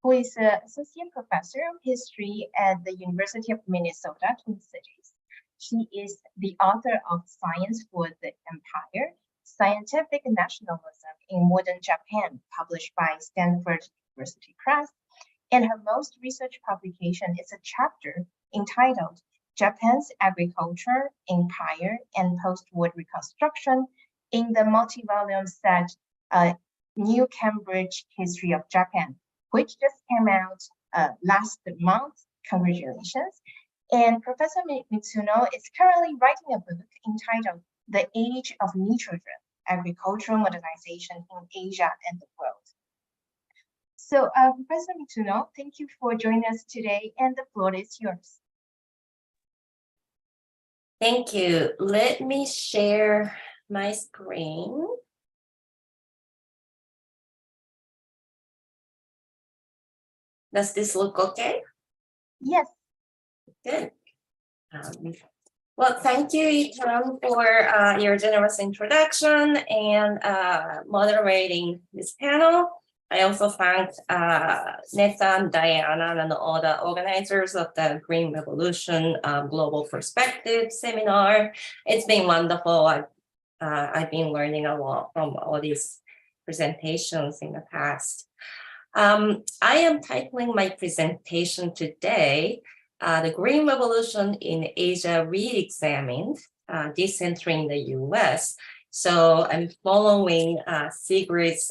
Speaker 2: who is an associate professor of history at the University of Minnesota, Twin Cities. She is the author of Science for the Empire, Scientific Nationalism in Modern Japan, published by Stanford University Press. And her most research publication is a chapter entitled Japan's Agriculture, Empire, and Post-War Reconstruction in the multi-volume set New Cambridge History of Japan, which just came out last month. Congratulations. And Professor Mitsuno is currently writing a book entitled The Age of Nitrogen, Agricultural Modernization in Asia and the World. So Professor Mitsuno, thank you for joining us today, and the floor is yours.
Speaker 5: Thank you. Let me share my screen. Does this look okay?
Speaker 2: Yes.
Speaker 5: Good. Well, thank you, Yi-Tang, for your generous introduction and moderating this panel. I also thank Neta and Diana and all the organizers of the Green Revolution Global Perspective Seminar. It's been wonderful. I've been learning a lot from all these presentations in the past. I am titling my presentation today, The Green Revolution in Asia Re-Examined, Decentering the US. So I'm following Sigrid's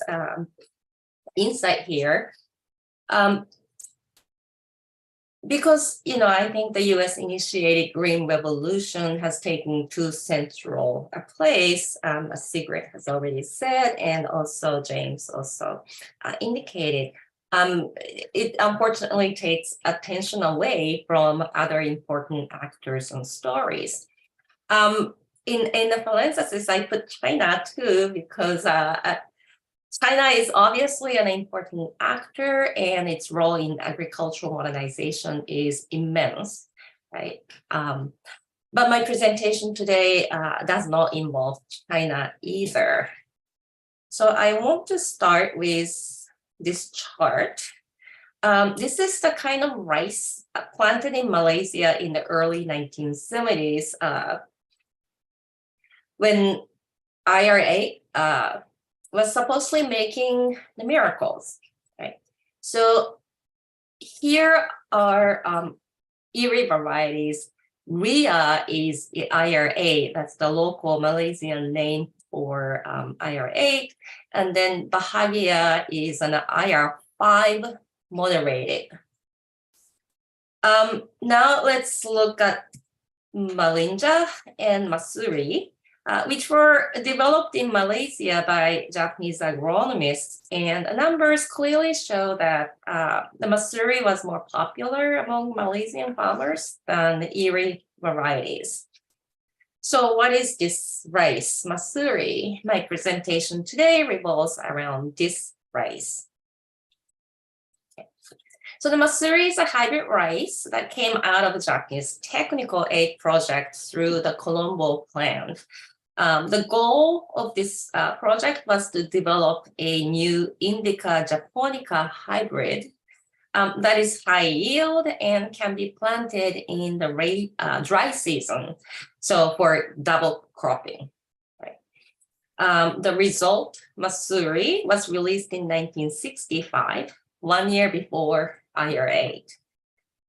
Speaker 5: insight here. Because, I think the US initiated Green Revolution has taken too central a place, as Sigrid has already said, and also James also indicated. It unfortunately takes attention away from other important actors and stories. In the parentheses, I put China too, because China is obviously an important actor, and its role in agricultural modernization is immense, right? But my presentation today does not involve China either. So I want to start with this chart. This is the kind of rice planted in Malaysia in the early 1970s when IRA was supposedly making the miracles, right? So here are Iri varieties. Ria is the IRA, that's the local Malaysian name for IRA. And then Bahagia is an IR5 moderated. Now let's look at Malinja and Masuri, which were developed in Malaysia by Japanese agronomists, and numbers clearly show that the Masuri was more popular among Malaysian farmers than the Iri varieties. So what is this rice, Masuri? My presentation today revolves around this rice. So the Masuri is a hybrid rice that came out of the Japanese technical aid project through the Colombo plant. The goal of this project was to develop a new Indica japonica hybrid that is high yield and can be planted in the dry season, so for double cropping. Right? The result, Masuri, was released in 1965, 1 year before IRA.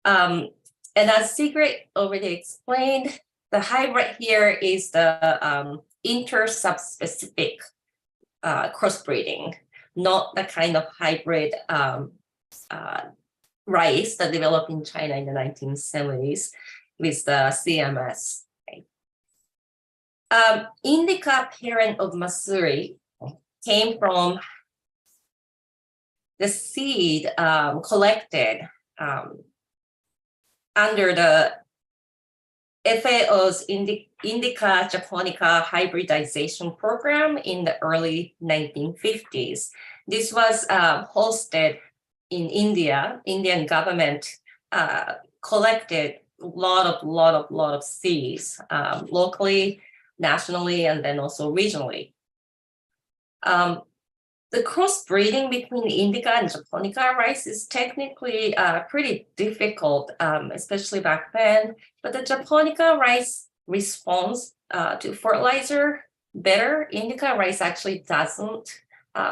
Speaker 5: And as Sigrid already explained, the hybrid here is the inter-subspecific crossbreeding, not the kind of hybrid rice that developed in China in the 1970s with the CMS. Okay. Indica parent of Masuri came from the seed collected under the FAO's Indica japonica hybridization program in the early 1950s. This was hosted in India. Indian government collected a lot of seeds locally, nationally, and then also regionally. The crossbreeding between Indica and japonica rice is technically pretty difficult, especially back then. But the japonica rice responds to fertilizer better. Indica rice actually doesn't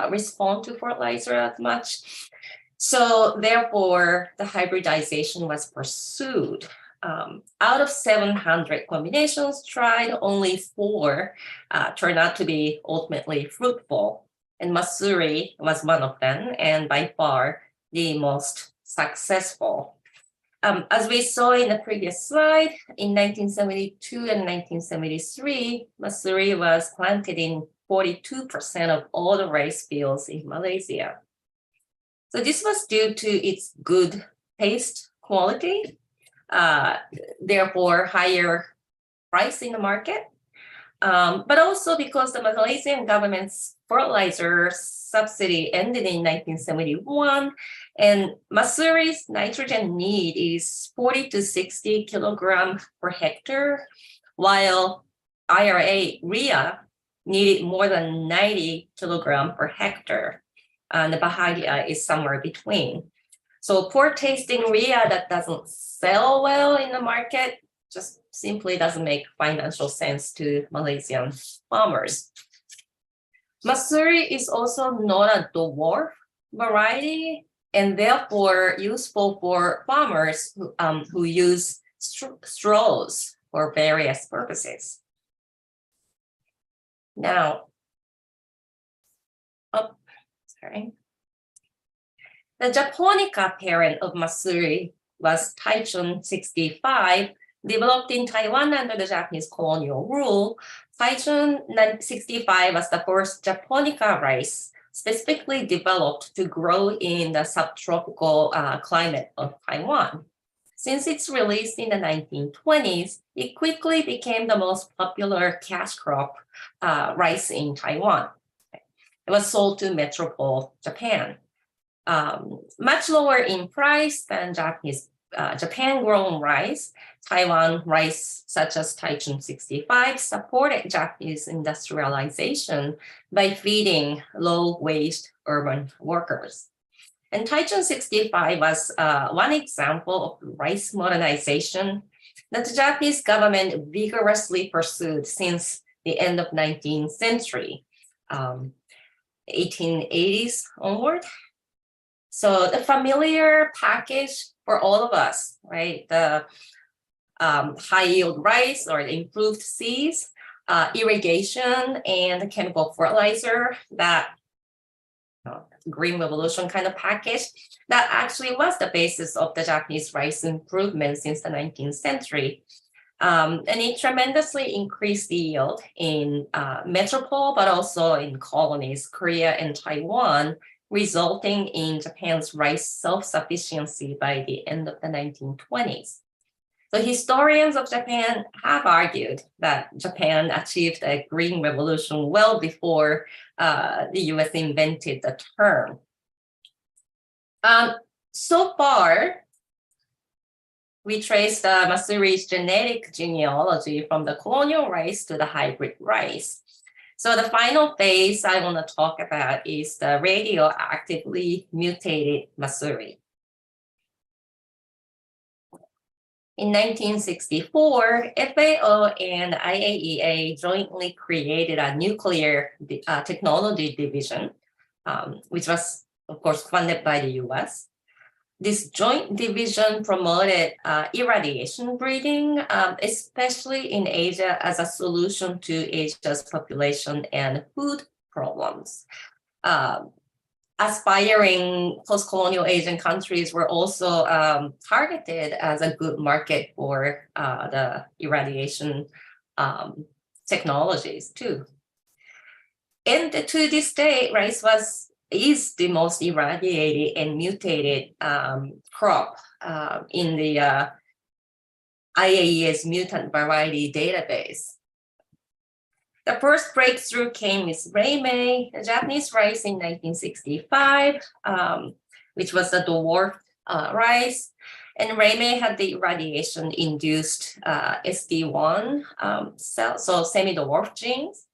Speaker 5: respond to fertilizer as much. So therefore, the hybridization was pursued. Out of 700 combinations tried, only 4 turned out to be ultimately fruitful. And Masuri was one of them, and by far the most successful. As we saw in the previous slide, in 1972 and 1973, Masuri was planted in 42% of all the rice fields in Malaysia. So this was due to its good taste quality, therefore higher price in the market, but also because the Malaysian government's fertilizer subsidy ended in 1971, and Masuri's nitrogen need is 40 to 60 kilograms per hectare, while IRA RIA needed more than 90 kilograms per hectare, and the Bahagia is somewhere between. So poor tasting RIA that doesn't sell well in the market just simply doesn't make financial sense to Malaysian farmers. Masuri is also not a dwarf variety and therefore useful for farmers who use straws for various purposes. Now, the Japonica parent of Masuri was Taichung 65, developed in Taiwan under the Japanese colonial rule. Taichung 65 was the first Japonica rice specifically developed to grow in the subtropical climate of Taiwan. Since its release in the 1920s, it quickly became the most popular cash crop rice in Taiwan. It was sold to metropole Japan. Much lower in price than Japan-grown rice, Taiwan rice such as Taichung 65 supported Japanese industrialization by feeding low-wage urban workers. And Taichung 65 was one example of rice modernization that the Japanese government vigorously pursued since the end of 19th century, 1880s onward. So the familiar package for all of us, right? The high yield rice or the improved seeds, irrigation and chemical fertilizer, that Green Revolution kind of package, that actually was the basis of the Japanese rice improvement since the 19th century. And it tremendously increased the yield in metropole, but also in colonies, Korea and Taiwan, resulting in Japan's rice self-sufficiency by the end of the 1920s. So historians of Japan have argued that Japan achieved a green revolution well before the US invented the term. So far, we traced Masuri's genetic genealogy from the colonial rice to the hybrid rice. So the final phase I want to talk about is the radioactively mutated Masuri. In 1964, FAO and IAEA jointly created a nuclear technology division, which was, of course, funded by the US. This joint division promoted irradiation breeding, especially in Asia, as a solution to Asia's population and food problems. Aspiring post-colonial Asian countries were also targeted as a good market for the irradiation technologies too. And to this day, rice is the most irradiated and mutated crop in the IAEA's mutant variety database. The first breakthrough came with Reimei, a Japanese rice in 1965, which was the dwarf rice. And Reimei had the irradiation-induced SD1 cell, so semi-dwarf genes.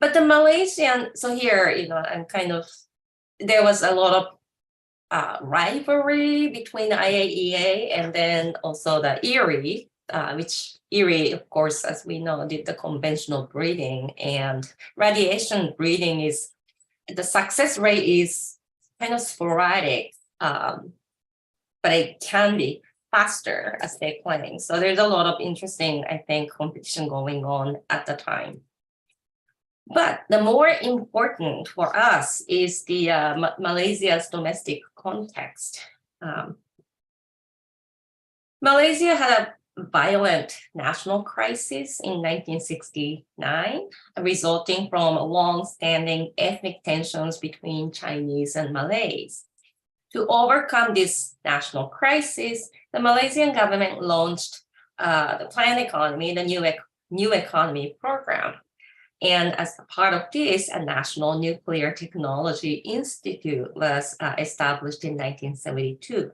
Speaker 5: But the Malaysian, so here, I'm there was a lot of rivalry between the IAEA and then also the IRI, which IRI, of course, as we know, did the conventional breeding, and radiation breeding the success rate is kind of sporadic, but it can be faster as they claim. So there's a lot of interesting, I think, competition going on at the time. But the more important for us is the Malaysia's domestic context. Malaysia had a violent national crisis in 1969, resulting from long-standing ethnic tensions between Chinese and Malays. To overcome this national crisis, the Malaysian government launched the Planned Economy, the New Economy program. And as a part of this, a National Nuclear Technology Institute was established in 1972.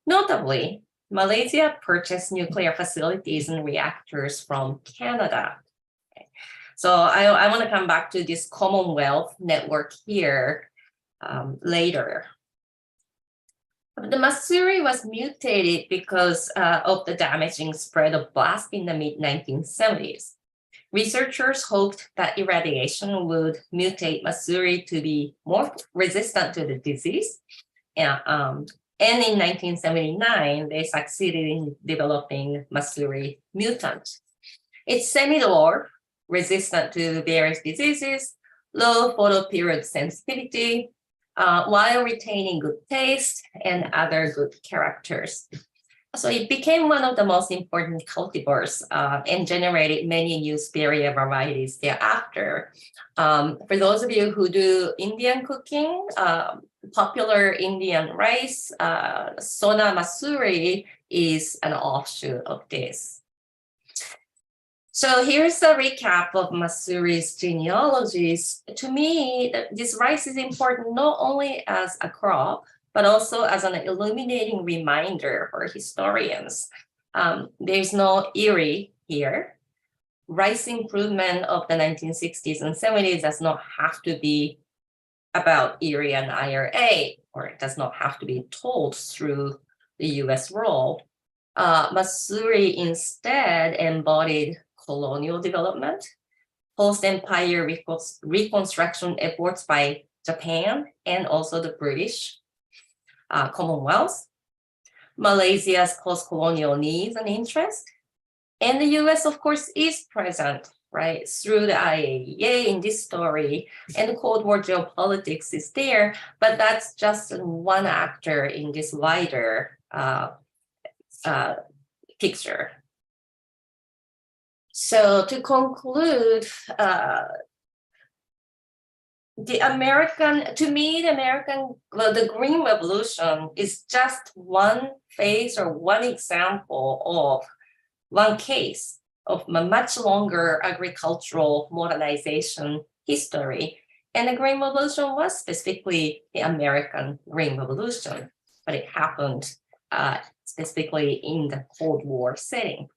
Speaker 5: Notably, Malaysia purchased nuclear facilities and reactors from Canada. So I want to come back to this Commonwealth network here later. The Masuri was mutated because of the damaging spread of blast in the mid-1970s. Researchers hoped that irradiation would mutate Masuri to be more resistant to the disease. And in 1979, they succeeded in developing Masuri mutant. It's semi-dwarf, resistant to various diseases, low photoperiod sensitivity, while retaining good taste and other good characters. So it became one of the most important cultivars and generated many new Speria varieties thereafter. For those of you who do Indian cooking, popular Indian rice, Sona Masuri is an offshoot of this. So here's a recap of Masuri's genealogies. To me, this rice is important not only as a crop, but also as an illuminating reminder for historians. There's no eerie here. Rice improvement of the 1960s and 70s does not have to be about Erie and IRA, or it does not have to be told through the US role. Masuri instead embodied colonial development, post-empire reconstruction efforts by Japan and also the British Commonwealth, Malaysia's post-colonial needs and interests, and the US, of course, is present, right, through the IAEA in this story, and the Cold War geopolitics is there, but that's just one actor in this wider picture. So to conclude, the Green Revolution is just one phase or one example of one case of a much longer agricultural modernization history. And the Green Revolution was specifically the American Green Revolution, but it happened specifically in the Cold War setting.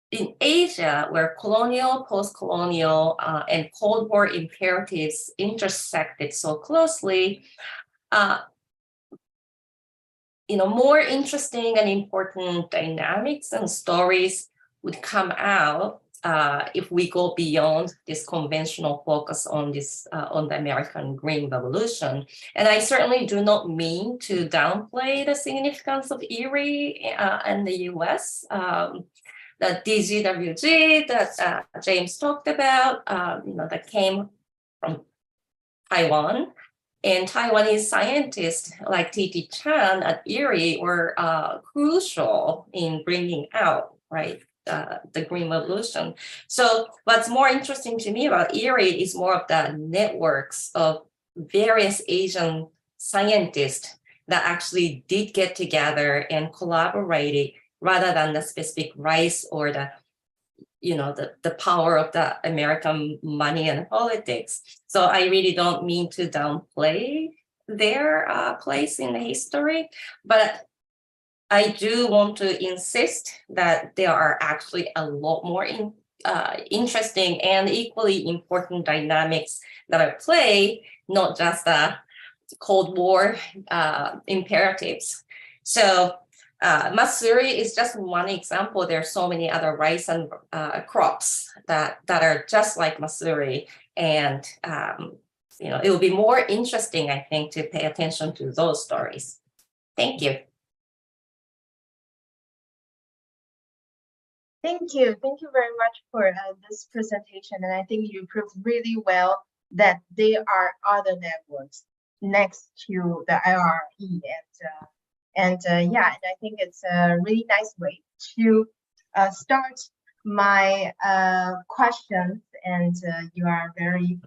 Speaker 5: In Asia, where colonial, post-colonial, and Cold War imperatives intersected so closely, more interesting and important dynamics and stories would come out if we go beyond this conventional focus on the American Green Revolution. And I certainly do not mean to downplay the significance of Erie and the US. The DGWG that James talked about, that came from Taiwan. And Taiwanese scientists like T.T. Chan at Erie were crucial in bringing out, right, the Green Revolution. So what's more interesting to me about Erie is more of the networks of various Asian scientists that actually did get together and collaborated rather than the specific rice or the power of the American money and politics. So I really don't mean to downplay their place in the history, but I do want to insist that there are actually a lot more interesting and equally important dynamics that are at play, not just the Cold War imperatives. So Masuri is just one example. There are so many other rice and crops that are just like Masuri, and it will be more interesting, I think, to pay attention to those stories. Thank you.
Speaker 2: Thank you very much for this presentation, and I think you proved really well that there are other networks next to the IRE and I think it's a really nice way to start my questions, and you are very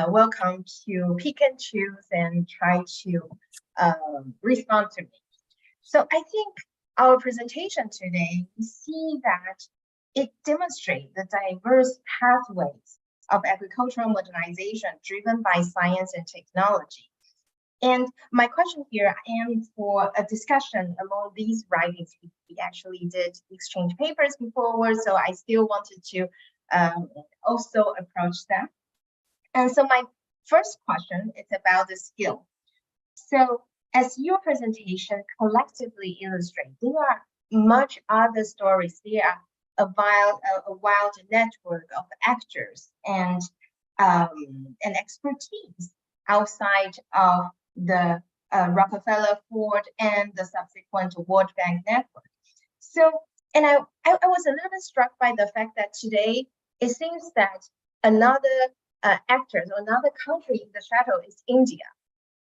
Speaker 2: welcome to pick and choose and try to respond to me. So I think our presentation today, we see that it demonstrates the diverse pathways of agricultural modernization driven by science and technology. And my question here aims for a discussion among these writings. We actually did exchange papers before, so I still wanted to also approach them. And so my first question is about the skill. So as your presentation collectively illustrate, there are much other stories. There are a wild network of actors and expertise outside of the Rockefeller, Ford, and the subsequent World Bank network. So, and I was a little bit struck by the fact that today it seems that another actor, or another country in the shadow is India.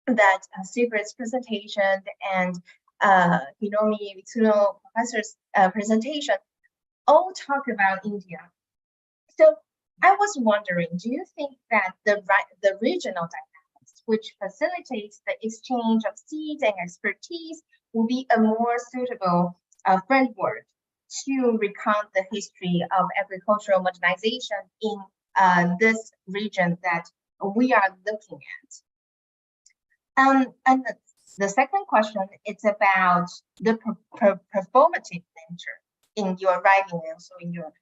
Speaker 2: That Sigrid's presentation and Hiromi Mitsuno professor's presentation all talk about India. So I was wondering, do you think that the regional dynamics, which facilitates the exchange of seeds and expertise, will be a more suitable framework to recount the history of agricultural modernization in this region that we are looking at? And the second question is about the performative nature in your writing and also in your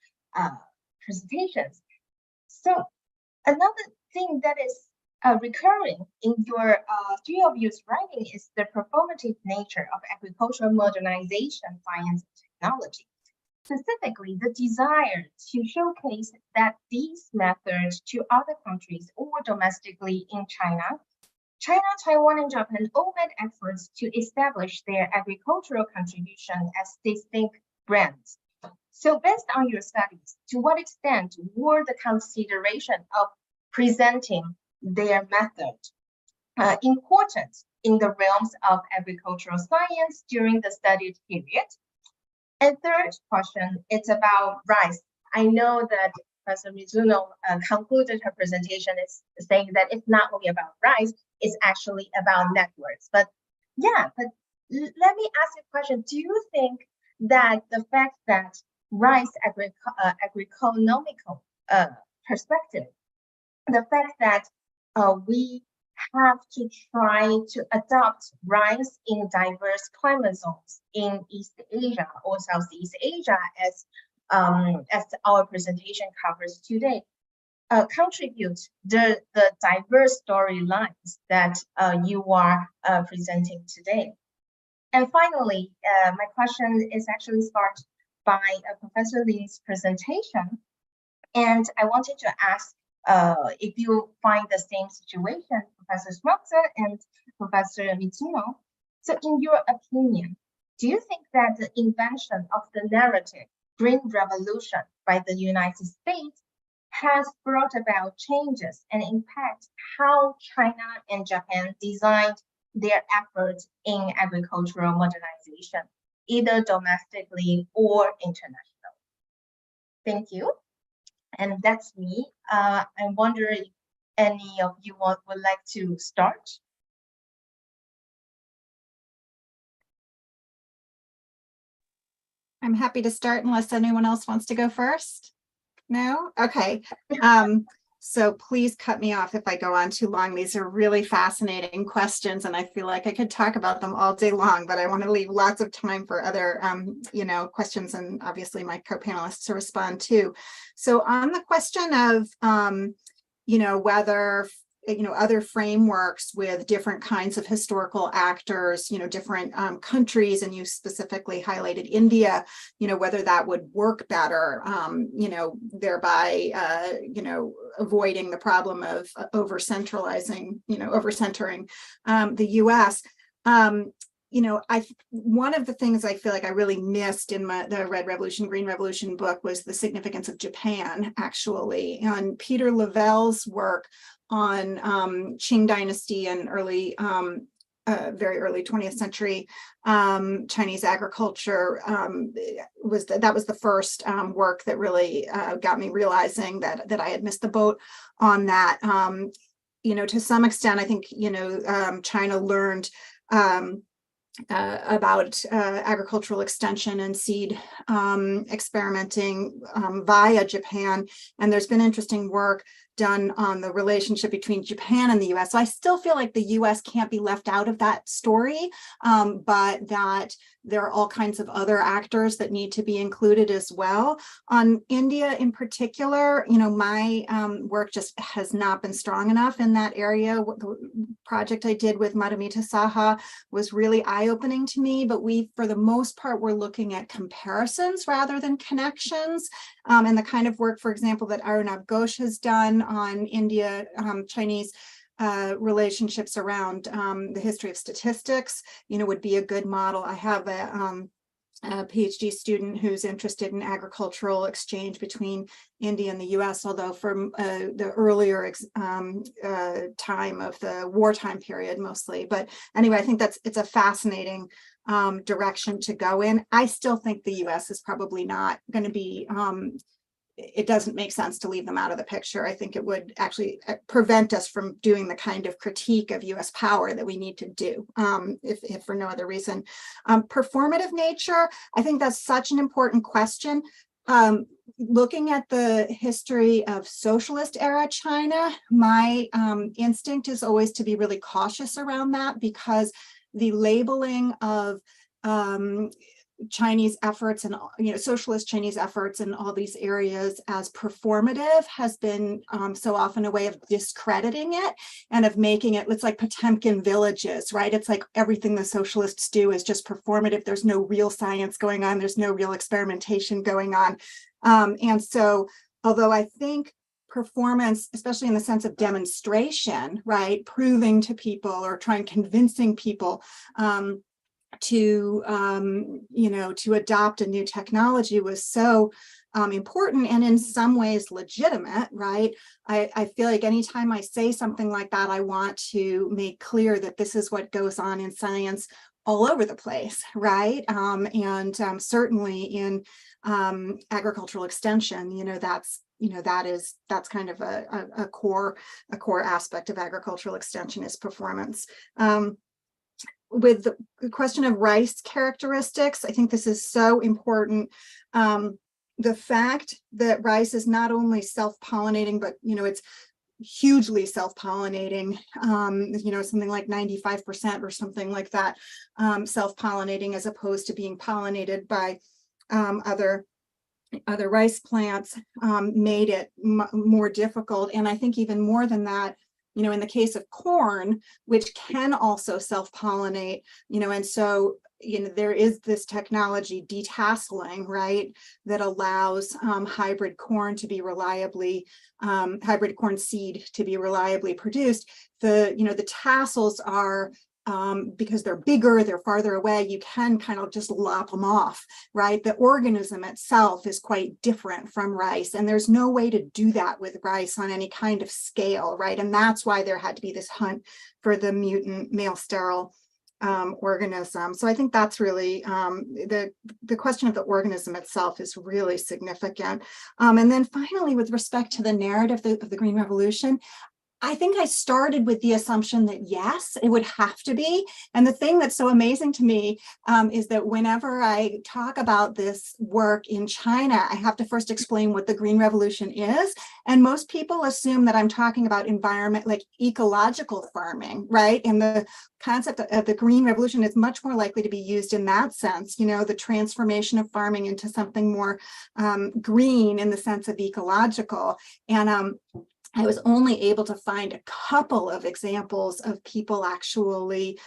Speaker 2: presentations. So another thing that is recurring in your three of your writing is the performative nature of agricultural modernization, science, and technology. Specifically, the desire to showcase that these methods to other countries or domestically in China, Taiwan, and Japan all made efforts to establish their agricultural contribution as distinct brands. So based on your studies, to what extent were the consideration of presenting their method important in the realms of agricultural science during the studied period? And third question, it's about rice. I know that Professor Mizuno concluded her presentation is saying that it's not only about rice, it's actually about networks. But yeah, but let me ask you a question. Do you think that the fact that rice agroeconomical perspective, the fact that we have to try to adopt rice in diverse climate zones in East Asia or Southeast Asia, as our presentation covers today, contribute the diverse storylines that you are presenting today? And finally, my question is actually sparked by Professor Lin's presentation, and I wanted to ask if you find the same situation, Professor Schmalzer and Professor Mitsuno. So in your opinion, do you think that the invention of the narrative Green Revolution by the United States has brought about changes and impact how China and Japan designed their efforts in agricultural modernization, either domestically or internationally? Thank you. And that's me. I wonder if any of you would like to start.
Speaker 3: I'm happy to start unless anyone else wants to go first. No? Okay. So please cut me off if I go on too long. These are really fascinating questions, and I feel like I could talk about them all day long, but I want to leave lots of time for other, questions, and obviously my co-panelists to respond too. So on the question of, whether other frameworks with different kinds of historical actors, different countries, and you specifically highlighted India, whether that would work better, thereby, avoiding the problem of over-centralizing, over-centering the US. One of the things I feel like I really missed in the Red Revolution, Green Revolution book was the significance of Japan, actually. And Peter Lavelle's work on Qing Dynasty and very early 20th century Chinese agriculture was the first work that really got me realizing that I had missed the boat on that. To some extent, I think China learned about agricultural extension and seed experimenting via Japan, and there's been interesting work done on the relationship between Japan and the US. So I still feel like the US can't be left out of that story, but that there are all kinds of other actors that need to be included as well. On India in particular, my work just has not been strong enough in that area. The project I did with Madhumita Saha was really eye-opening to me, but for the most part, we're looking at comparisons rather than connections. And the kind of work, for example, that Arunabh Ghosh has done on India-Chinese relationships around the history of statistics, would be a good model. I have a PhD student who's interested in agricultural exchange between India and the US, although from the earlier time of the wartime period mostly. But anyway, I think it's a fascinating direction to go in. I still think the US is probably not going to be it doesn't make sense to leave them out of the picture. I think it would actually prevent us from doing the kind of critique of US power that we need to do, if for no other reason. Performative nature, I think that's such an important question. Looking at the history of socialist era China, my instinct is always to be really cautious around that, because the labeling of Chinese efforts and socialist Chinese efforts in all these areas as performative has been so often a way of discrediting it and of making it, it's like Potemkin villages, right? It's like everything the socialists do is just performative. There's no real science going on. There's no real experimentation going on. And so, although I think performance, especially in the sense of demonstration, right, proving to people or convincing people to adopt a new technology was so important and in some ways legitimate, right? I feel like anytime I say something like that, I want to make clear that this is what goes on in science all over the place, right? And certainly in agricultural extension, that's kind of a core aspect of agricultural extension is performance. With the question of rice characteristics, I think this is so important. The fact that rice is not only self-pollinating, but it's hugely self-pollinating, something like 95% or something like that, self-pollinating as opposed to being pollinated by other rice plants, made it more difficult. And I think even more than that, in the case of corn, which can also self-pollinate, and so, there is this technology, detasseling, right, that allows hybrid corn seed to be reliably produced. The tassels are, because they're bigger, they're farther away, you can kind of just lop them off, right? The organism itself is quite different from rice, and there's no way to do that with rice on any kind of scale, right? And that's why there had to be this hunt for the mutant male sterile organism. So I think that's really the question of the organism itself is really significant. And then finally, with respect to the narrative of the Green Revolution, I think I started with the assumption that yes, it would have to be. And the thing that's so amazing to me is that whenever I talk about this work in China, I have to first explain what the Green Revolution is. And most people assume that I'm talking about environment, like ecological farming, right? And the concept of the Green Revolution is much more likely to be used in that sense, the transformation of farming into something more green in the sense of ecological. And I was only able to find a couple of examples of people actually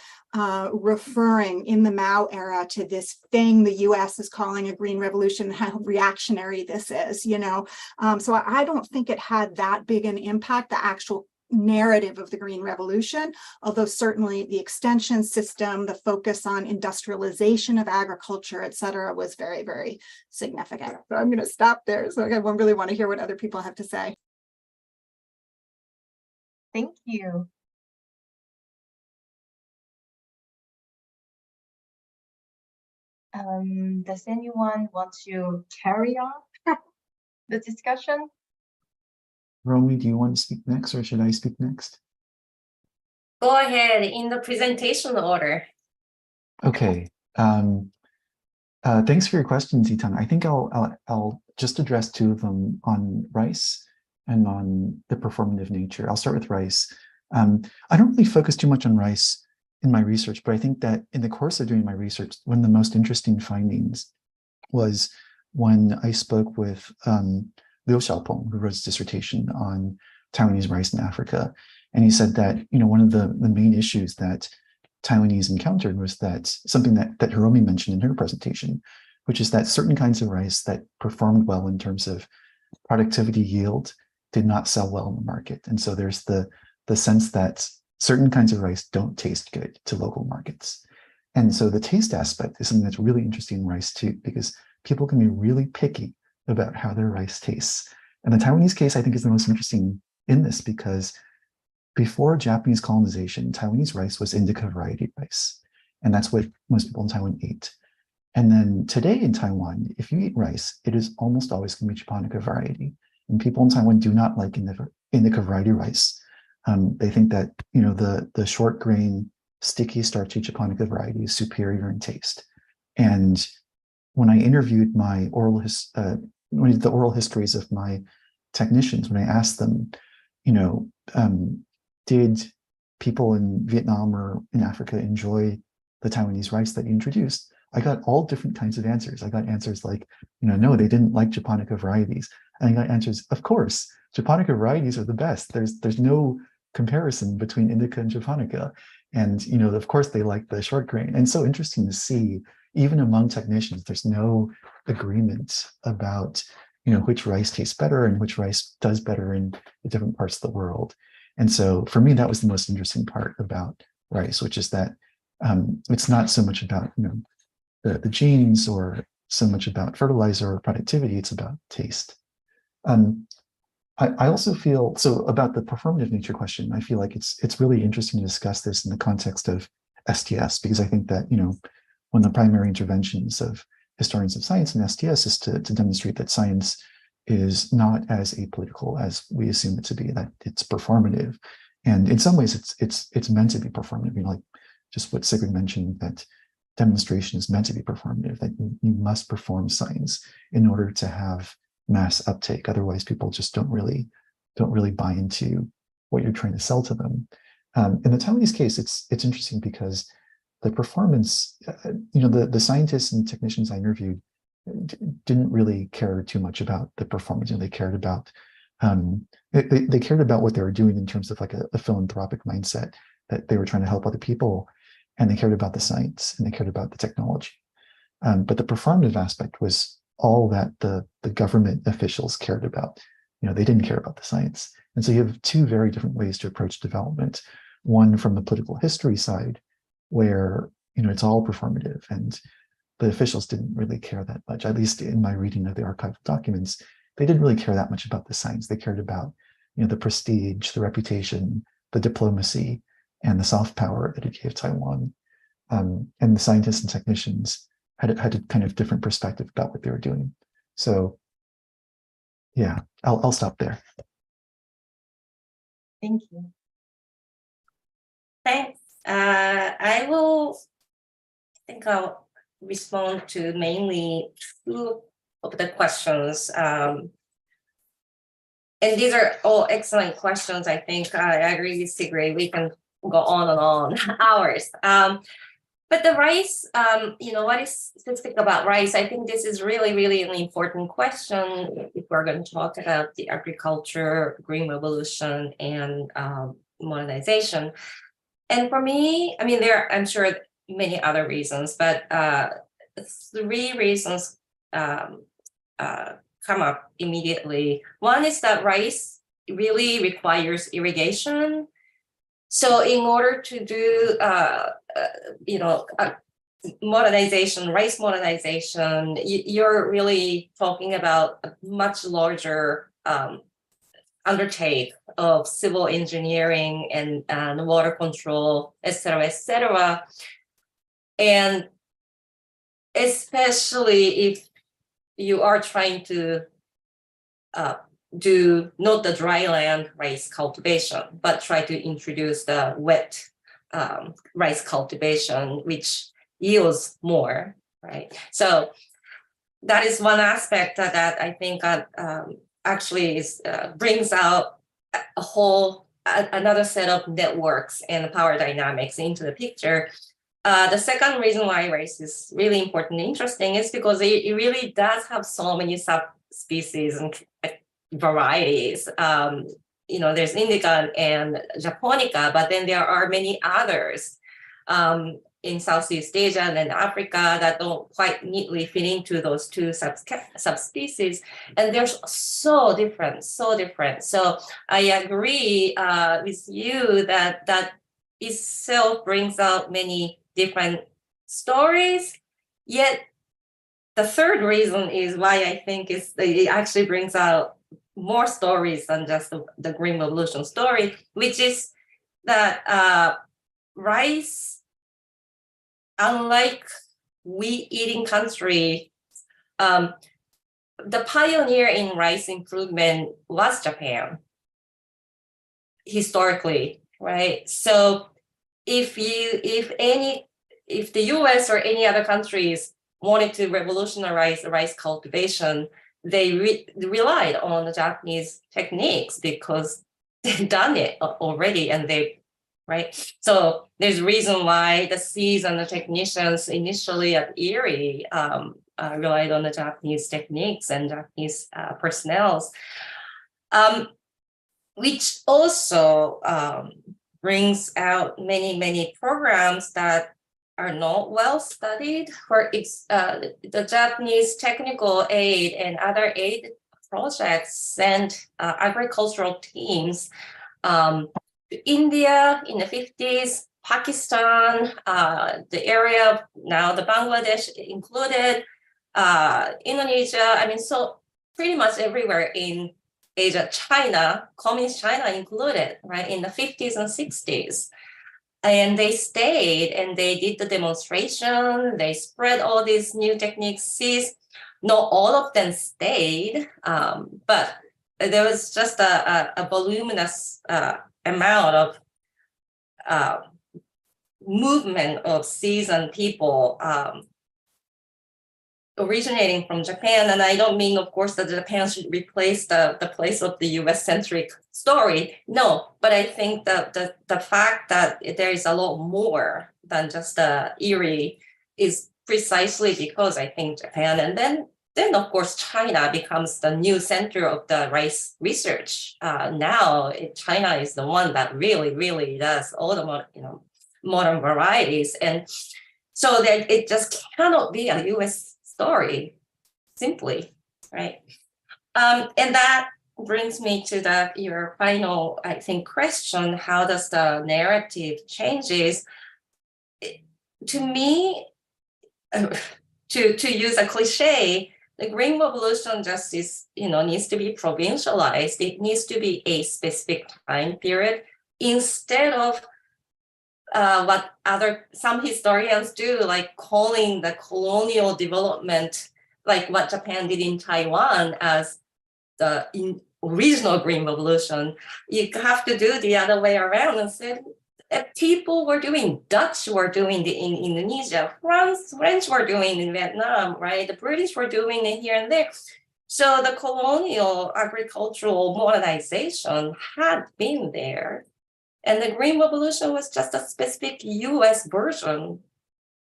Speaker 3: referring in the Mao era to this thing the US is calling a green revolution, how reactionary this is, So I don't think it had that big an impact, the actual narrative of the Green Revolution, although certainly the extension system, the focus on industrialization of agriculture, et cetera, was very, very significant. So I'm going to stop there. So I really want to hear what other people have to say.
Speaker 2: Thank you. Does anyone want to carry on the discussion?
Speaker 4: Romy, do you want to speak next, or should I speak next?
Speaker 5: Go ahead in the presentation order.
Speaker 4: Okay. Thanks for your questions, Yi-Tang. I think I'll just address two of them on rice and on the performative nature. I'll start with rice. I don't really focus too much on rice in my research, but I think that in the course of doing my research, one of the most interesting findings was when I spoke with Liu Xiaopeng, who wrote his dissertation on Taiwanese rice in Africa. And he said that, one of the main issues that Taiwanese encountered was that something that Hiromi mentioned in her presentation, which is that certain kinds of rice that performed well in terms of productivity yield did not sell well in the market. And so there's the sense that certain kinds of rice don't taste good to local markets. And so the taste aspect is something that's really interesting in rice too, because people can be really picky about how their rice tastes. And the Taiwanese case, I think, is the most interesting in this because before Japanese colonization, Taiwanese rice was indica variety rice. And that's what most people in Taiwan ate. And then today in Taiwan, if you eat rice, it is almost always going to be Japonica variety. And people in Taiwan do not like indica variety rice. They think that, the short grain, sticky, starchy Japonica variety is superior in taste. And when I interviewed the oral histories of my technicians, when I asked them, did people in Vietnam or in Africa enjoy the Taiwanese rice that you introduced? I got all different kinds of answers. I got answers like, no, they didn't like Japonica varieties. And I got answers, of course, Japonica varieties are the best. There's no comparison between indica and Japonica. And, of course, they like the short grain. And so interesting to see, even among technicians, there's no agreement about, which rice tastes better and which rice does better in the different parts of the world. And so for me, that was the most interesting part about rice, which is that it's not so much about, the genes or so much about fertilizer or productivity, it's about taste. I also feel, so about the performative nature question, I feel like it's really interesting to discuss this in the context of STS, because I think that, one of the primary interventions of historians of science in STS is to demonstrate that science is not as apolitical as we assume it to be, that it's performative. And in some ways, it's meant to be performative, like just what Sigrid mentioned, that demonstration is meant to be performative, that you must perform science in order to have mass uptake. Otherwise, people just don't really buy into what you're trying to sell to them. In the Taiwanese case, it's interesting because the performance, the scientists and technicians I interviewed didn't really care too much about the performance. They cared about they cared about what they were doing in terms of like a philanthropic mindset, that they were trying to help other people, and they cared about the science and they cared about the technology. But the performative aspect was all that the government officials cared about. They didn't care about the science. And so you have two very different ways to approach development. One from the political history side, where it's all performative, and the officials didn't really care that much. At least in my reading of the archival documents, they didn't really care that much about the science. They cared about the prestige, the reputation, the diplomacy, and the soft power that it gave Taiwan. And the scientists and technicians had a kind of different perspective about what they were doing. So yeah, I'll stop there.
Speaker 2: Thank you.
Speaker 5: Thanks. I'll respond to mainly two of the questions. And these are all excellent questions. I think I agree with Sigrid. We can go on and on hours. But the rice, what is specific about rice? I think this is really, really an important question if we're going to talk about the agriculture, green revolution, and modernization. And for me, there are, I'm sure, many other reasons, but three reasons come up immediately. One is that rice really requires irrigation. So in order to do, modernization, rice modernization, you're really talking about a much larger undertake of civil engineering and water control, et cetera, and especially if you are trying to do not the dry land rice cultivation, but try to introduce the wet rice cultivation, which yields more, right? So that is one aspect that I think actually brings out a whole another set of networks and power dynamics into the picture. The second reason why rice is really important and interesting is because it really does have so many subspecies and varieties. There's Indica and Japonica, but then there are many others in Southeast Asia and Africa that don't quite neatly fit into those two subspecies. And they're so different. So I agree with you that itself brings out many different stories. Yet the third reason is why I think it actually brings out more stories than just the Green Revolution story, which is that rice, unlike wheat-eating country, the pioneer in rice improvement was Japan, historically, right? So if the US or any other countries wanted to revolutionize rice cultivation, they relied on the Japanese techniques because they've done it already, and right? So there's a reason why the seeds and the technicians initially at Erie relied on the Japanese techniques and Japanese personnel, which also brings out many programs that are not well studied. For the Japanese technical aid and other aid projects sent agricultural teams to India in the 50s, Pakistan, the area of now the Bangladesh included, Indonesia. I mean, so pretty much everywhere in Asia, China, communist China included, right, in the 50s and 60s. And they stayed and they did the demonstration. They spread all these new techniques. Not all of them stayed, but there was just a voluminous amount of movement of seasoned people originating from Japan. And I don't mean, of course, that Japan should replace the place of the US-centric story. No, but I think that the fact that there is a lot more than just Erie is precisely because I think Japan, and then of course China becomes the new center of the rice research. Now China is the one that really does all the modern varieties, and so that it just cannot be a US story, simply, right? And that brings me to your final, I think, question: how does the narrative changes? To me, to use a cliche, the Green Revolution just needs to be provincialized. It needs to be a specific time period instead of what some historians do, like calling the colonial development, like what Japan did in Taiwan, as the original Green Revolution. You have to do the other way around and say people were doing, Dutch were doing in Indonesia, French were doing in Vietnam, right? The British were doing it here and there. So the colonial agricultural modernization had been there. And the Green Revolution was just a specific US version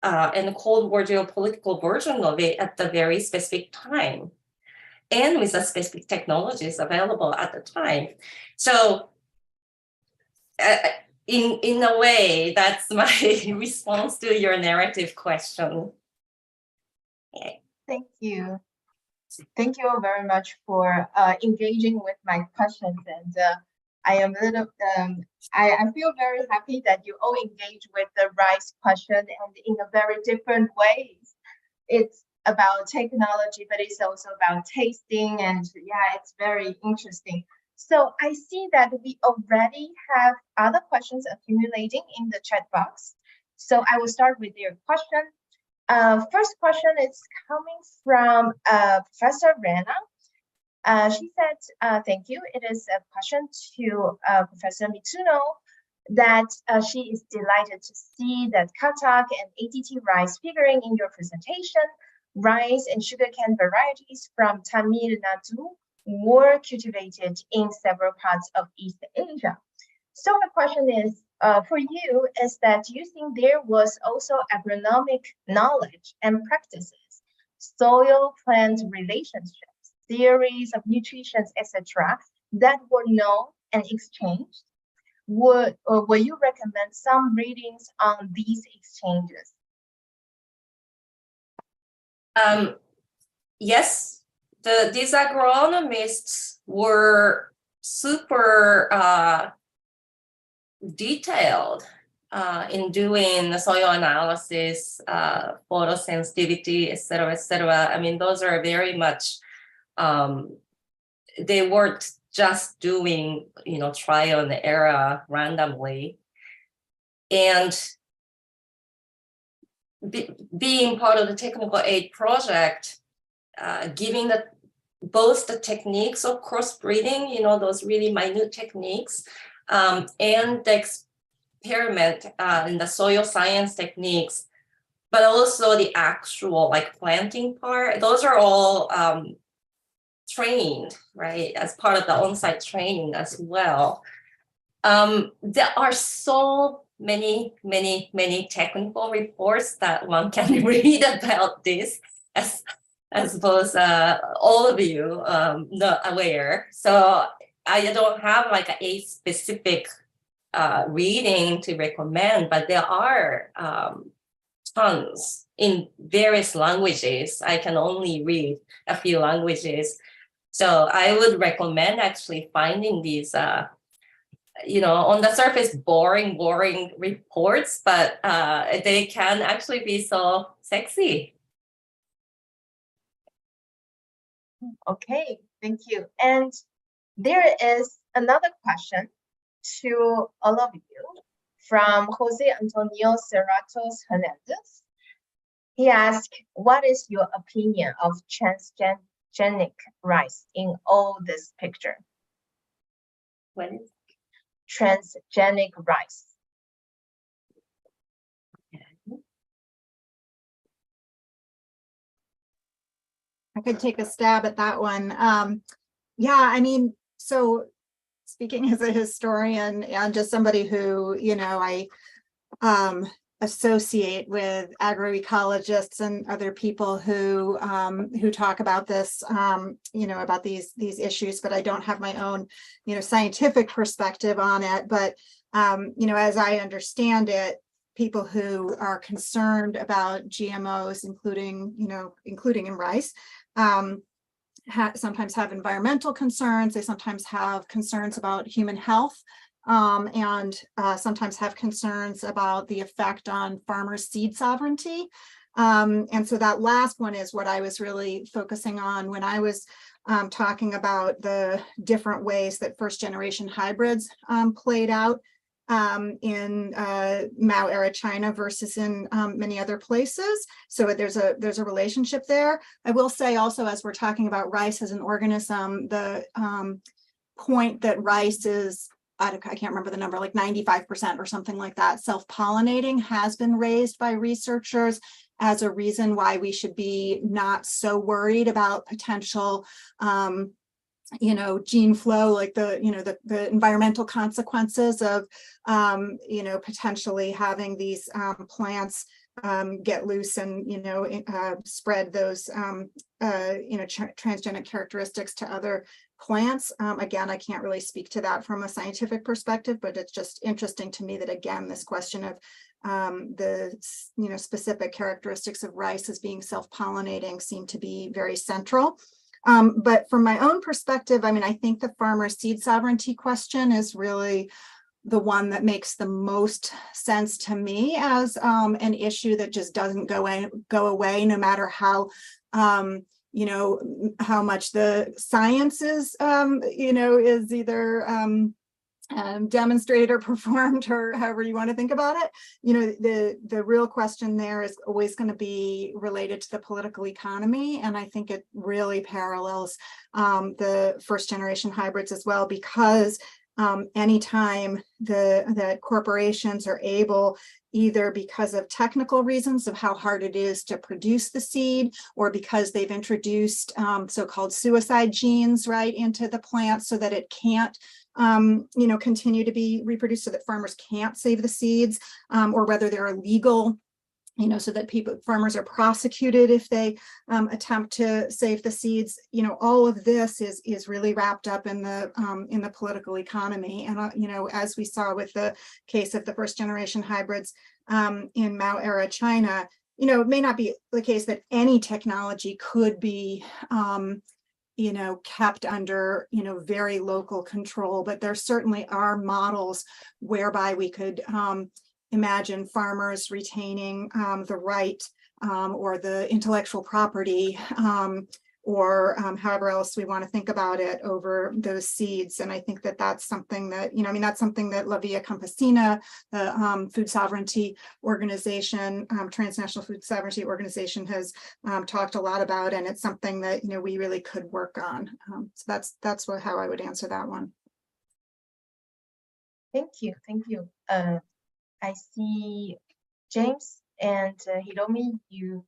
Speaker 5: and Cold War geopolitical version of it at the very specific time, and with the specific technologies available at the time. So in a way, that's my response to your narrative question. Okay.
Speaker 2: Thank you. Thank you all very much for engaging with my questions, and I am a little, I feel very happy that you all engage with the rice question and in a very different ways. It's about technology, but it's also about tasting, and yeah, it's very interesting. So I see that we already have other questions accumulating in the chat box. So I will start with your question. First question is coming from Professor Rena. She said, thank you. It is a question to Professor Mitsuno that she is delighted to see that katak and ATT rice figuring in your presentation. Rice and sugarcane varieties from Tamil Nadu were cultivated in several parts of East Asia. So my question is, for you, is that do you think there was also agronomic knowledge and practices, soil-plant relationships, theories of nutrition, etc., that were known and exchanged? Will you recommend some readings on these exchanges?
Speaker 5: Yes, these agronomists were super detailed in doing the soil analysis, photosensitivity, et cetera, et cetera. I mean, those are very much, they weren't just doing, trial and error randomly. And being part of the technical aid project, giving both the techniques of crossbreeding, those really minute techniques, and the experiment in the soil science techniques, but also the actual planting part. Those are all trained, right, as part of the on-site training as well. There are so many technical reports that one can read about this, as both all of you not aware. So I don't have a specific reading to recommend, but there are tons in various languages. I can only read a few languages. So I would recommend actually finding these, on the surface, boring reports, but they can actually be so sexy.
Speaker 2: Okay, thank you. And there is another question to all of you from Jose Antonio Cerratos Hernandez. He asked, what is your opinion of transgenic rice in all this picture?
Speaker 5: What is
Speaker 2: transgenic rice?
Speaker 3: I could take a stab at that one. Yeah, I mean, so speaking as a historian and just somebody who, I associate with agroecologists and other people who talk about this, about these issues, but I don't have my own, scientific perspective on it. But, as I understand it, people who are concerned about GMOs, including in rice, sometimes have environmental concerns. They sometimes have concerns about human health, and sometimes have concerns about the effect on farmers' seed sovereignty. And so that last one is what I was really focusing on when I was talking about the different ways that first generation hybrids played out in Mao era China versus in many other places. So there's a relationship there. I will say also, as we're talking about rice as an organism, the point that rice is, I can't remember the number, like 95% or something like that, self-pollinating has been raised by researchers as a reason why we should be not so worried about potential gene flow, like the environmental consequences of, potentially having these plants get loose and, spread those, transgenic characteristics to other plants. Again, I can't really speak to that from a scientific perspective, but it's just interesting to me that, again, this question of the, specific characteristics of rice as being self-pollinating seem to be very central. But from my own perspective, I mean, I think the farmer seed sovereignty question is really the one that makes the most sense to me as an issue that just doesn't go away, no matter how, how much the science is, is either demonstrated or performed, or however you want to think about it. The real question there is always going to be related to the political economy, and I think it really parallels the first generation hybrids as well, because anytime that corporations are able, either because of technical reasons of how hard it is to produce the seed, or because they've introduced so-called suicide genes right into the plant so that it can't continue to be reproduced so that farmers can't save the seeds, or whether they're illegal, so that farmers are prosecuted if they attempt to save the seeds. All of this is really wrapped up in the political economy. And as we saw with the case of the first generation hybrids in Mao era China, it may not be the case that any technology could be kept under very local control, but there certainly are models whereby we could imagine farmers retaining the right or the intellectual property or however else we want to think about it over those seeds. And I think that that's something that, that's something that La Via Campesina, the food sovereignty organization, transnational food sovereignty organization, has talked a lot about, and it's something that, we really could work on. So that's how I would answer that one.
Speaker 2: Thank you. I see James and Hiromi, you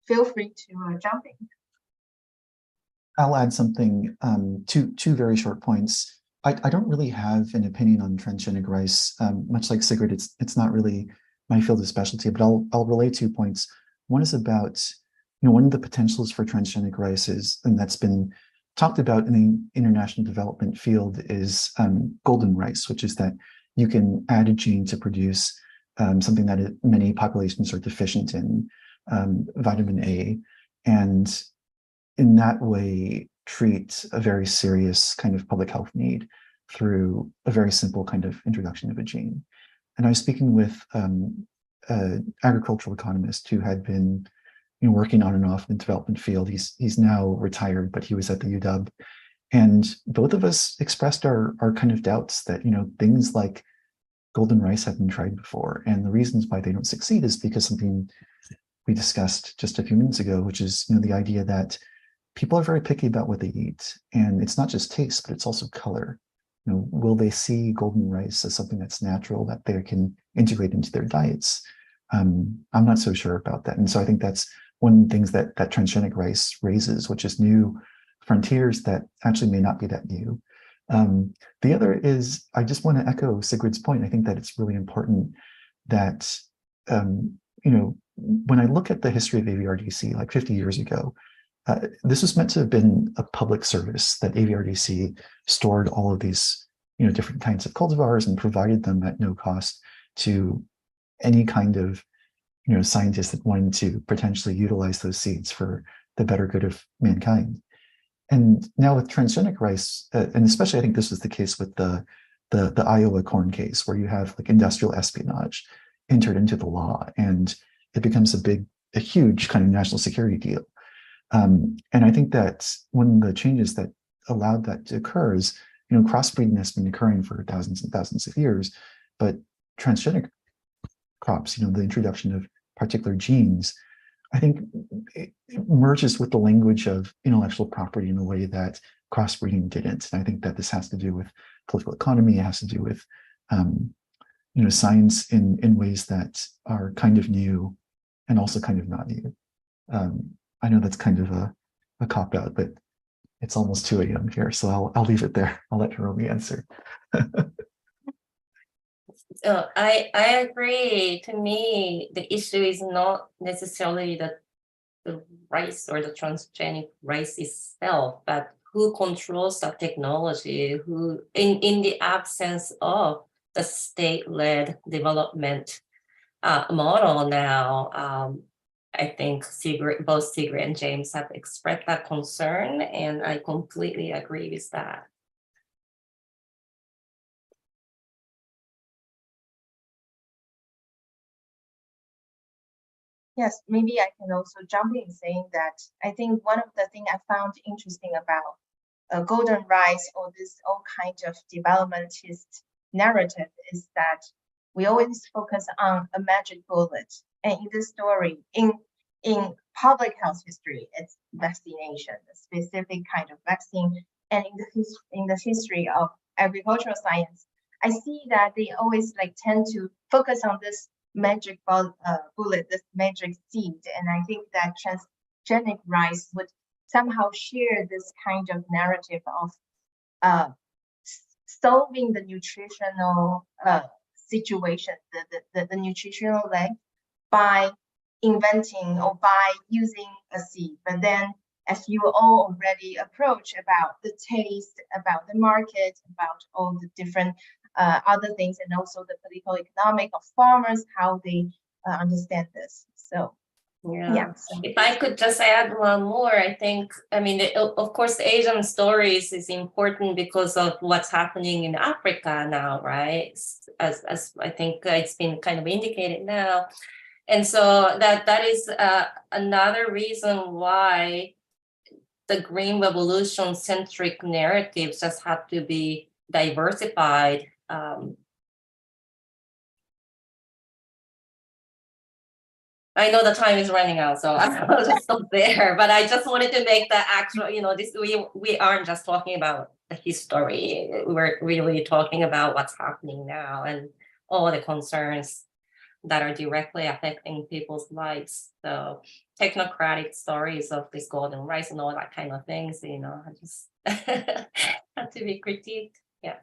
Speaker 2: feel free to jump in.
Speaker 4: I'll add something, two very short points. I don't really have an opinion on transgenic rice. Much like Sigrid, it's not really my field of specialty, but I'll relay 2 points. One is about, one of the potentials for transgenic rice is, and that's been talked about in the international development field, is golden rice, which is that you can add a gene to produce something that many populations are deficient in, vitamin A, and in that way treat a very serious kind of public health need through a very simple kind of introduction of a gene. And I was speaking with an agricultural economist who had been working on and off in the development field. He's now retired, but he was at the UW. And both of us expressed our kind of doubts that, things like golden rice have been tried before. And the reasons why they don't succeed is because something we discussed just a few minutes ago, which is, the idea that people are very picky about what they eat. And it's not just taste, but it's also color. Will they see golden rice as something that's natural, that they can integrate into their diets? I'm not so sure about that. And so I think that's one of the things that transgenic rice raises, which is new frontiers that actually may not be that new. The other is, I just want to echo Sigrid's point. I think that it's really important that, when I look at the history of AVRDC, like 50 years ago, this was meant to have been a public service, that AVRDC stored all of these, different kinds of cultivars and provided them at no cost to any kind of, scientist that wanted to potentially utilize those seeds for the better good of mankind. And now with transgenic rice, and especially I think this was the case with the Iowa corn case, where you have like industrial espionage entered into the law, and it becomes a huge kind of national security deal. And I think that one of the changes that allowed that to occur is, crossbreeding has been occurring for thousands and thousands of years, but transgenic crops, the introduction of particular genes, I think it merges with the language of intellectual property in a way that crossbreeding didn't. And I think that this has to do with political economy. It has to do with, science in ways that are kind of new and also kind of not new. I know that's kind of a cop-out, but it's almost 2 a.m. here, so I'll leave it there. I'll let Hiromi answer.
Speaker 5: I agree. To me, the issue is not necessarily the rice or the transgenic rice itself, but who controls the technology, who in the absence of the state-led development model now. I think both Sigrid and James have expressed that concern, and I completely agree with that.
Speaker 2: Yes, maybe I can also jump in saying that I think one of the things I found interesting about golden rice or this all kind of developmentist narrative is that we always focus on a magic bullet. And in this story, in public health history, it's vaccination, a specific kind of vaccine. And in the history of agricultural science, I see that they always tend to focus on this magic bullet, this magic seed. And I think that transgenic rice would somehow share this kind of narrative of solving the nutritional situation, the nutritional leg, by inventing or by using a seed. But then, as you all already approach about the taste, about the market, about all the different other things, and also the political economic of farmers, how they understand this. So
Speaker 5: yeah.
Speaker 2: so.
Speaker 5: If I could just add one more, I think, I mean, of course, the Asian stories is important because of what's happening in Africa now, right? As I think it's been kind of indicated now. And so that is another reason why the Green Revolution centric narratives just have to be diversified. I know the time is running out, so I'll just stop there. But I just wanted to make the actual, this we aren't just talking about the history. We're really talking about what's happening now and all the concerns that are directly affecting people's lives. So technocratic stories of this golden rice and all that kind of things, I just have to be critiqued. Yeah.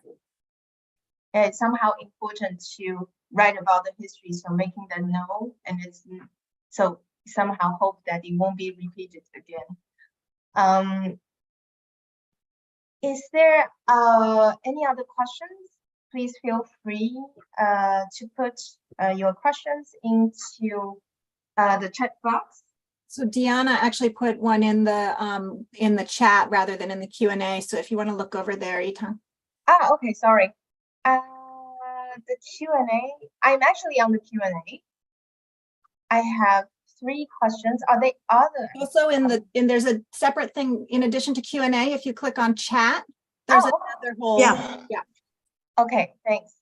Speaker 2: It's somehow important to write about the history, so making them know, and it's so somehow hope that it won't be repeated again. Is there any other questions? Please feel free to put your questions into the chat box.
Speaker 3: So Deanna actually put one in the chat rather than in the Q&A. So if you want to look over there, Yi-Tang.
Speaker 2: Okay, sorry. The Q&A, I'm actually on the Q&A. I have 3 questions. Are they other?
Speaker 3: Also there's a separate thing in addition to Q&A. If you click on chat, there's another whole. Yeah.
Speaker 2: Okay, thanks.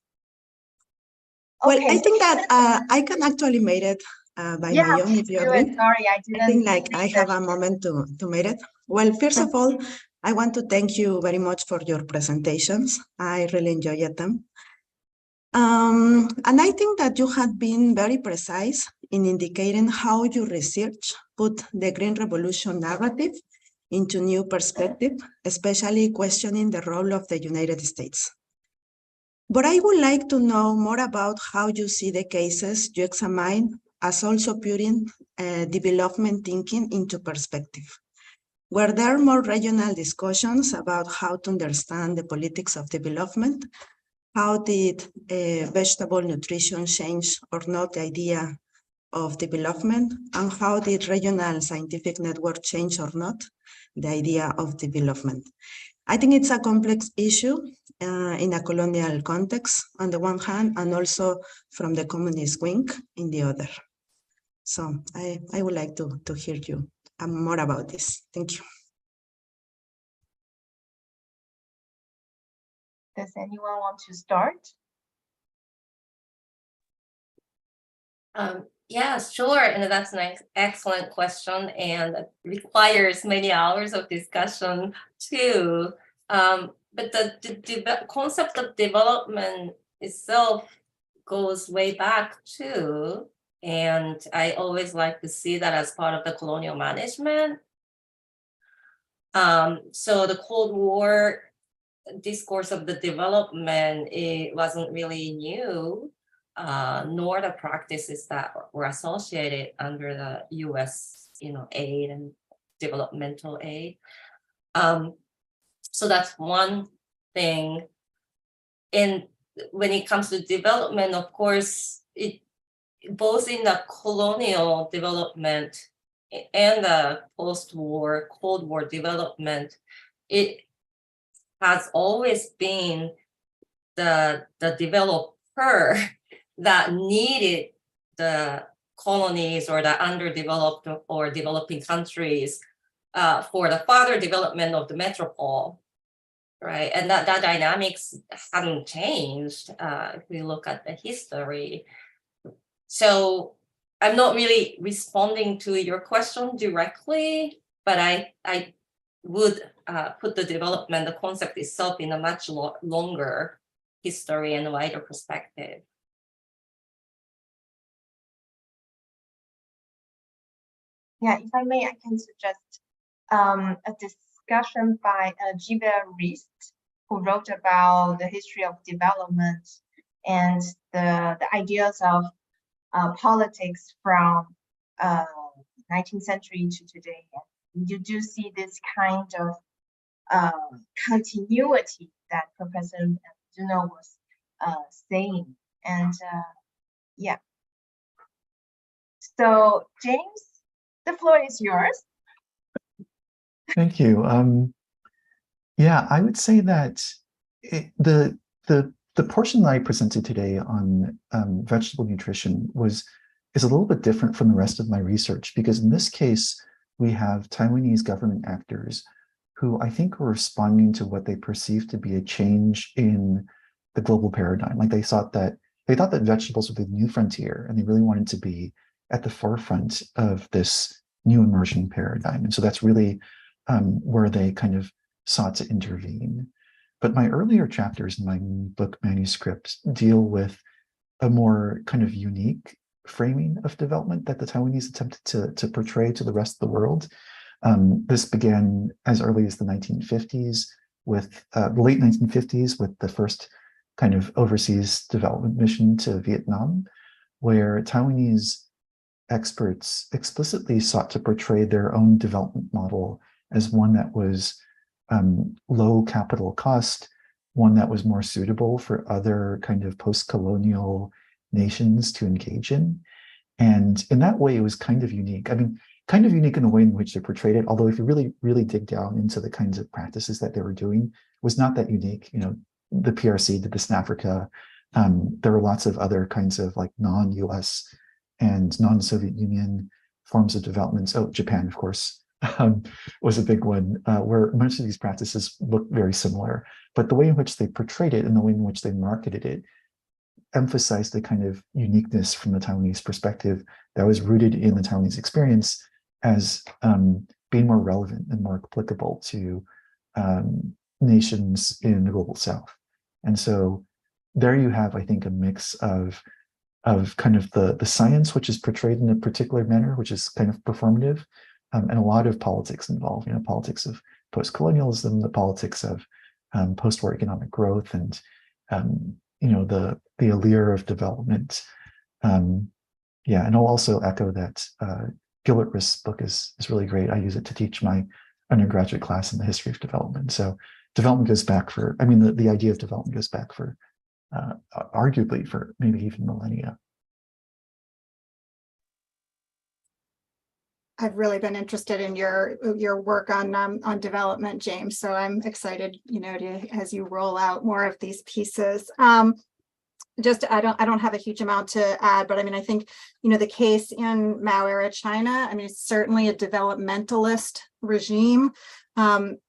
Speaker 6: Well, I think that I can actually make it by my own if you agree.
Speaker 2: Sorry, I didn't.
Speaker 6: I think I have a moment to make it. Well, first of all, I want to thank you very much for your presentations. I really enjoyed them. And I think that you have been very precise in indicating how your research put the Green Revolution narrative into new perspective, especially questioning the role of the United States. But I would like to know more about how you see the cases you examine as also putting development thinking into perspective. Were there more regional discussions about how to understand the politics of development? How did vegetable nutrition change or not the idea of development? And how did regional scientific network change or not the idea of development? I think it's a complex issue in a colonial context on the one hand, and also from the communist wing in the other. So I would like to hear you more about this. Thank you.
Speaker 2: Does anyone want to start?
Speaker 5: Yeah, sure. And that's an excellent question and requires many hours of discussion too. But the concept of development itself goes way back too. And I always like to see that as part of the colonial management. So the Cold War discourse of the development, it wasn't really new, nor the practices that were associated under the US, aid and developmental aid. So that's one thing. And when it comes to development, of course, it both in the colonial development and the post-war, Cold War development, it has always been the developer that needed the colonies or the underdeveloped or developing countries for the further development of the metropole, right? And that dynamics haven't changed if we look at the history. So I'm not really responding to your question directly, but I would put the development, the concept itself, in a much longer history and wider perspective.
Speaker 2: Yeah, if I may, I can suggest a discussion by Gilbert Rist, who wrote about the history of development and the ideas of politics from 19th century to today. You do see this kind of continuity that Professor Mizuno was saying. And yeah. So James, the floor is yours.
Speaker 4: Thank you. Yeah, I would say that the portion that I presented today on vegetable nutrition is a little bit different from the rest of my research, because in this case, we have Taiwanese government actors who I think were responding to what they perceived to be a change in the global paradigm. Like they thought that vegetables were the new frontier, and they really wanted to be at the forefront of this new emerging paradigm. And so that's really where they kind of sought to intervene. But my earlier chapters in my book manuscript deal with a more kind of unique framing of development that the Taiwanese attempted to portray to the rest of the world. This began as early as the 1950s, with the late 1950s, with the first kind of overseas development mission to Vietnam, where Taiwanese experts explicitly sought to portray their own development model as one that was low capital cost, one that was more suitable for other kind of post-colonial nations to engage in. And in that way, it was kind of unique. I mean, kind of unique in the way in which they portrayed it, although if you really, really dig down into the kinds of practices that they were doing, it was not that unique. You know, the PRC did this in Africa. There were lots of other kinds of like non-US and non-Soviet Union forms of development. Oh, Japan, of course, was a big one, where most of these practices look very similar. But the way in which they portrayed it and the way in which they marketed it emphasized the kind of uniqueness from the Taiwanese perspective that was rooted in the Taiwanese experience as being more relevant and more applicable to nations in the global South. And so there you have, I think, a mix of kind of the science, which is portrayed in a particular manner, which is kind of performative, and a lot of politics involved, you know, politics of post-colonialism, the politics of post-war economic growth, and you know, the allure of development. Yeah, and I'll also echo that Gilbert Rist's book is really great. I use it to teach my undergraduate class in the history of development. So development goes back for, I mean, the idea of development goes back for arguably for maybe even millennia.
Speaker 3: I've really been interested in your work on development, James. So I'm excited, you know, as you roll out more of these pieces. Just I don't have a huge amount to add, but I mean, I think, you know, the case in Mao era China, I mean, it's certainly a developmentalist regime,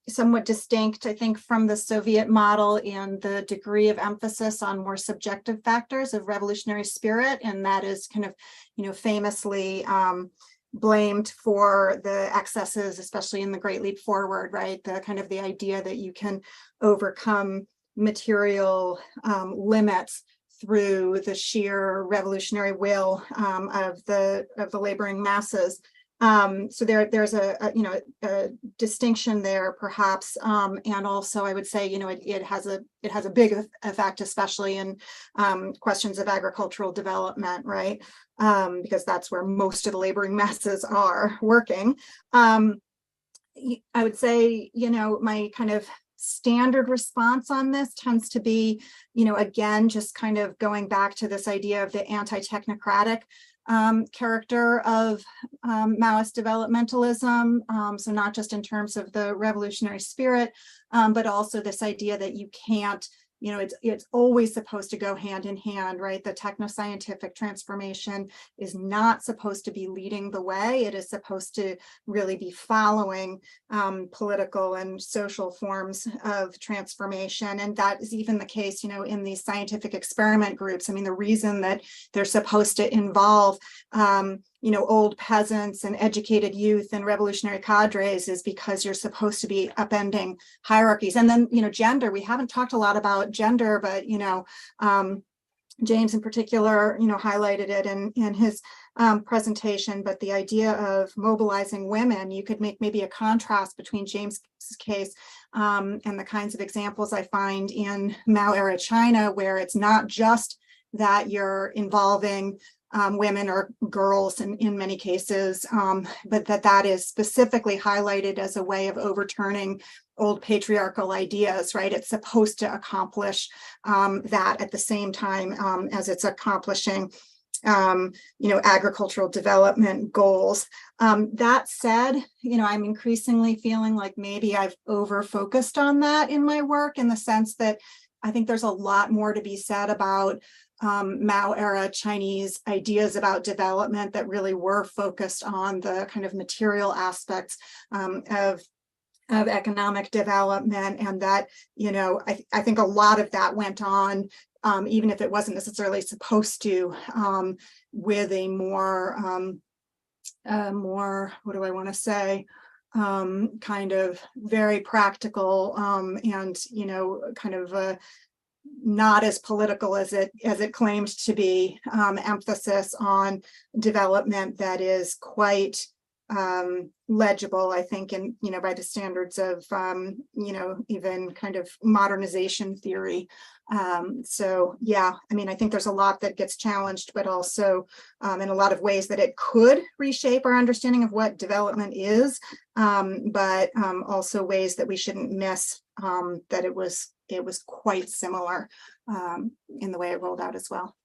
Speaker 3: somewhat distinct, I think, from the Soviet model in the degree of emphasis on more subjective factors of revolutionary spirit, and that is kind of, you know, famously blamed for the excesses, especially in the Great Leap Forward, right? The kind of the idea that you can overcome material limits through the sheer revolutionary will of the laboring masses. So there's a distinction there, perhaps, and also I would say, you know, it has a big effect, especially in questions of agricultural development, right? Because that's where most of the laboring masses are working. I would say, you know, my kind of standard response on this tends to be, you know, again, just kind of going back to this idea of the anti-technocratic character of Maoist developmentalism. So not just in terms of the revolutionary spirit, but also this idea that you can't, you know, it's always supposed to go hand in hand, right? The technoscientific transformation is not supposed to be leading the way. It is supposed to really be following political and social forms of transformation. And that is even the case, you know, in these scientific experiment groups. I mean, the reason that they're supposed to involve you know, old peasants and educated youth and revolutionary cadres is because you're supposed to be upending hierarchies. And then, you know, gender, we haven't talked a lot about gender, but, you know, James in particular, highlighted it in his presentation, but the idea of mobilizing women, you could make maybe a contrast between James's case and the kinds of examples I find in Mao era China, where it's not just that you're involving women or girls in many cases, but that is specifically highlighted as a way of overturning old patriarchal ideas, right? It's supposed to accomplish that at the same time as it's accomplishing agricultural development goals. That said, I'm increasingly feeling like maybe I've over-focused on that in my work, in the sense that I think there's a lot more to be said about Mao era Chinese ideas about development that really were focused on the kind of material aspects of economic development, and that, I think a lot of that went on, even if it wasn't necessarily supposed to, with a more, what do I want to say, kind of very practical and, kind of not as political as it claimed to be, emphasis on development that is quite legible, I think, and by the standards of even kind of modernization theory. So yeah, I think there's a lot that gets challenged, but also in a lot of ways that it could reshape our understanding of what development is, but also ways that we shouldn't miss that it was quite similar in the way it rolled out as well.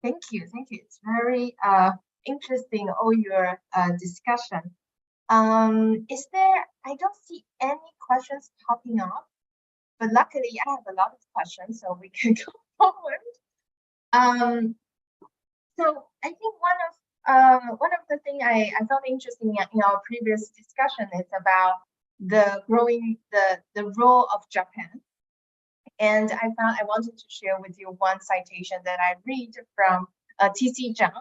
Speaker 2: Thank you. It's very interesting, all your discussion. Is there, I don't see any questions popping up, but luckily I have a lot of questions, so we can go forward. So I think one of the things I found interesting in our previous discussion is about the role of Japan. And I wanted to share with you one citation that I read from T.C. Zhang.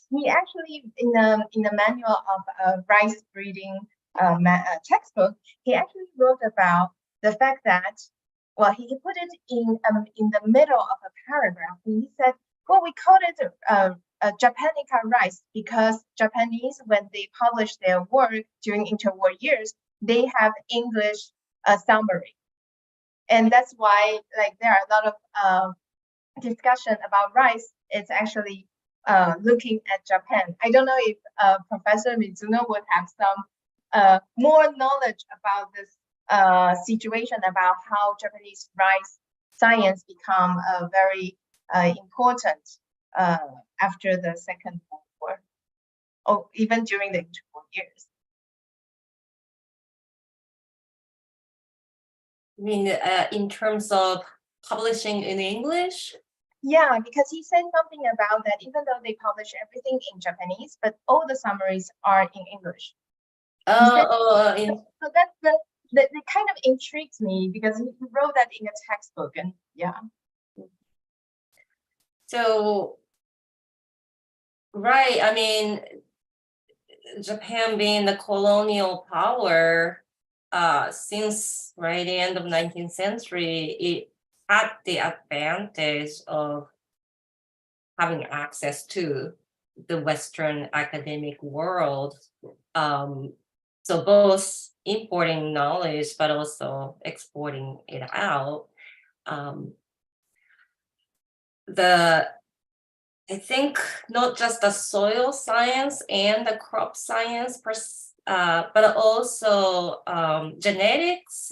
Speaker 2: He actually, in the manual of rice breeding textbook, he actually wrote about the fact that, well, he put it in the middle of a paragraph, and he said, well, we called it Japanica rice because Japanese, when they publish their work during interwar years, they have English summary. And that's why, there are a lot of discussion about rice. It's actually looking at Japan. I don't know if Professor Mizuno would have some more knowledge about this situation, about how Japanese rice science become very important after the Second World War, or even during the interwar years.
Speaker 5: I mean, in terms of publishing in English?
Speaker 2: Yeah, because he said something about that, even though they publish everything in Japanese, but all the summaries are in English. So that kind of intrigues me, because he wrote that in a textbook, and yeah.
Speaker 5: So, right, I mean, Japan being the colonial power, since the end of 19th century, it had the advantage of having access to the Western academic world. So both importing knowledge, but also exporting it out. I think not just the soil science and the crop science, but also genetics.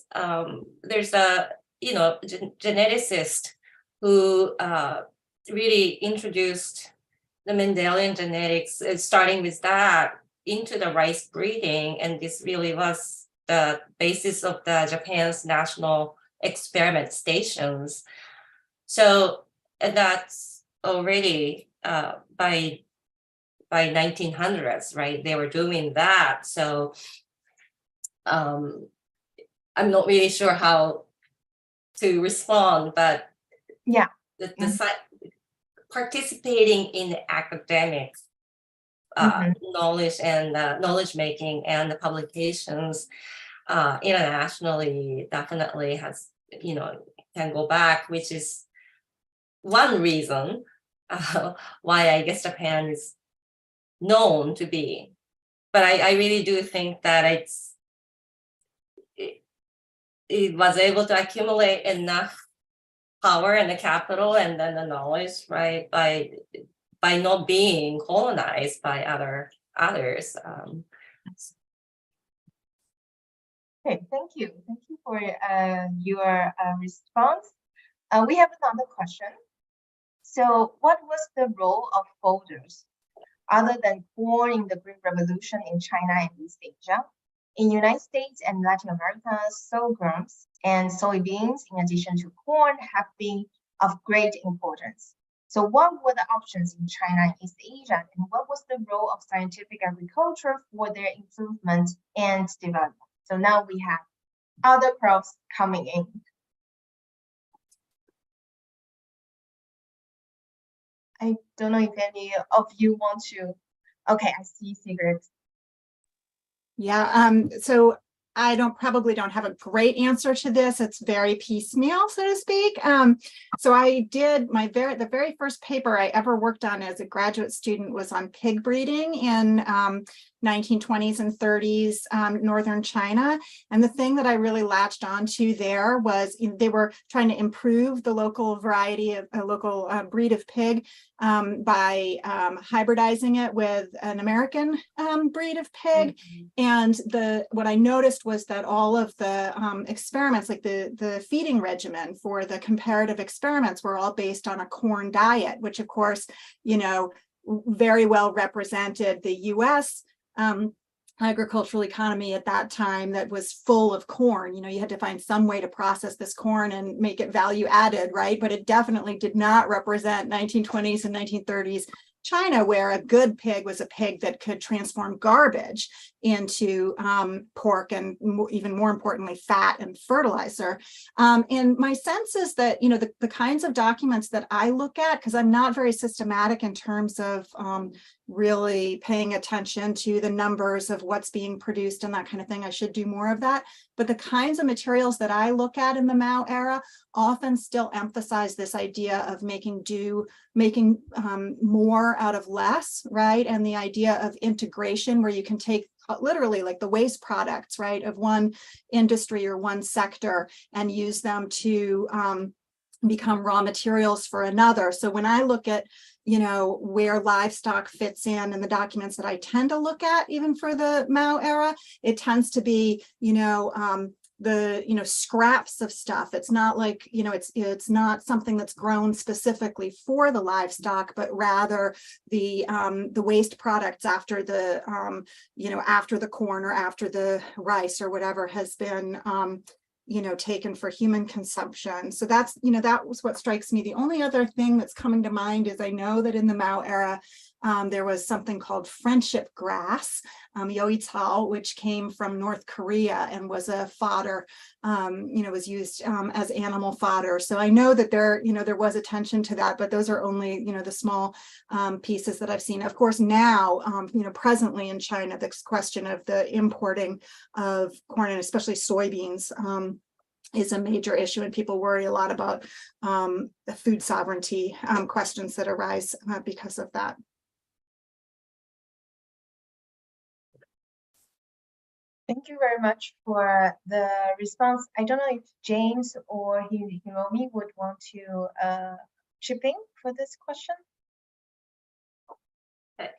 Speaker 5: There's a geneticist who really introduced the Mendelian genetics, starting with that, into the rice breeding, and this really was the basis of Japan's national experiment stations. So that's already by 1900s, right? They were doing that. So I'm not really sure how to respond, but
Speaker 2: yeah,
Speaker 5: participating in the academics knowledge and knowledge making and the publications internationally definitely has, can go back, which is one reason why I guess Japan is known to be. But I really do think that it was able to accumulate enough power and the capital and then the knowledge, right, by not being colonized by others.
Speaker 2: Okay, thank you. Thank you for your response. We have another question. So what was the role of folders other than corn in the Green Revolution in China and East Asia? In United States and Latin America, sorghums and soybeans, in addition to corn, have been of great importance. So what were the options in China and East Asia, and what was the role of scientific agriculture for their improvement and development? So now we have other crops coming in. I don't know if any of you want to. Okay, I see Sigrid.
Speaker 3: Yeah, so I probably don't have a great answer to this. It's very piecemeal, so to speak. So I did the very first paper I ever worked on as a graduate student was on pig breeding in 1920s and 30s, northern China. And the thing that I really latched onto there was they were trying to improve the local variety of a local breed of pig by hybridizing it with an American breed of pig. And what I noticed was that all of the experiments, like the feeding regimen for the comparative experiments, were all based on a corn diet, which of course, very well represented the US agricultural economy at that time that was full of corn. You had to find some way to process this corn and make it value added, right? But it definitely did not represent 1920s and 1930s China, where a good pig was a pig that could transform garbage into pork and even more importantly, fat and fertilizer. And my sense is that, the kinds of documents that I look at, because I'm not very systematic in terms of really paying attention to the numbers of what's being produced and that kind of thing. I should do more of that. But the kinds of materials that I look at in the Mao era often still emphasize this idea of making more out of less, right? And the idea of integration, where you can take literally like the waste products, right, of one industry or one sector and use them to become raw materials for another. So when I look at where livestock fits in the documents that I tend to look at, even for the Mao era, it tends to be, the scraps of stuff. It's not like, it's not something that's grown specifically for the livestock, but rather the waste products after the after the corn or after the rice or whatever has been taken for human consumption. So that's, that was what strikes me. The only other thing that's coming to mind is I know that in the Mao era, there was something called friendship grass, Yi-Tang, which came from North Korea and was a fodder, was used as animal fodder. So I know that there was attention to that, but those are only, the small pieces that I've seen. Of course, now, presently in China, this question of the importing of corn and especially soybeans is a major issue, and people worry a lot about the food sovereignty questions that arise because of that.
Speaker 2: Thank you very much for the response. I don't know if James or Hiromi would want to chip in for this question.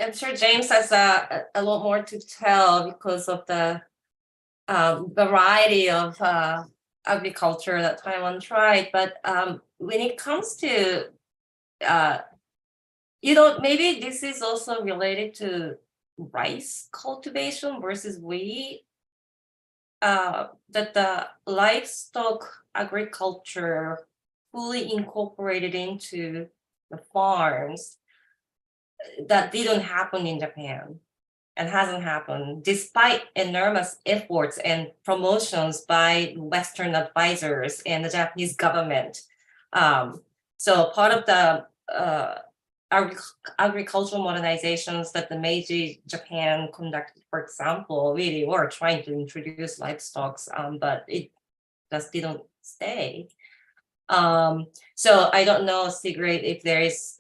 Speaker 5: I'm sure James has a lot more to tell because of the variety of agriculture that Taiwan tried. But when it comes to, maybe this is also related to rice cultivation versus wheat. That the livestock agriculture fully incorporated into the farms, that didn't happen in Japan and hasn't happened despite enormous efforts and promotions by Western advisors and the Japanese government. So part of the agricultural modernizations that the Meiji Japan conducted, for example, really were trying to introduce livestock, but it just didn't stay. So I don't know, Sigrid, if there is,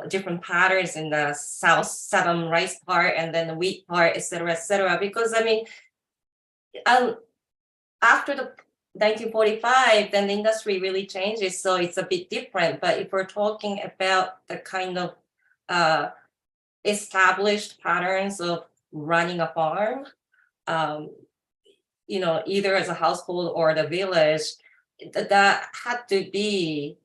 Speaker 5: different patterns in the southern rice part and then the wheat part, et cetera, because I mean, after the 1945, then the industry really changes, so it's a bit different. But if we're talking about the kind of established patterns of running a farm, either as a household or the village, that had to be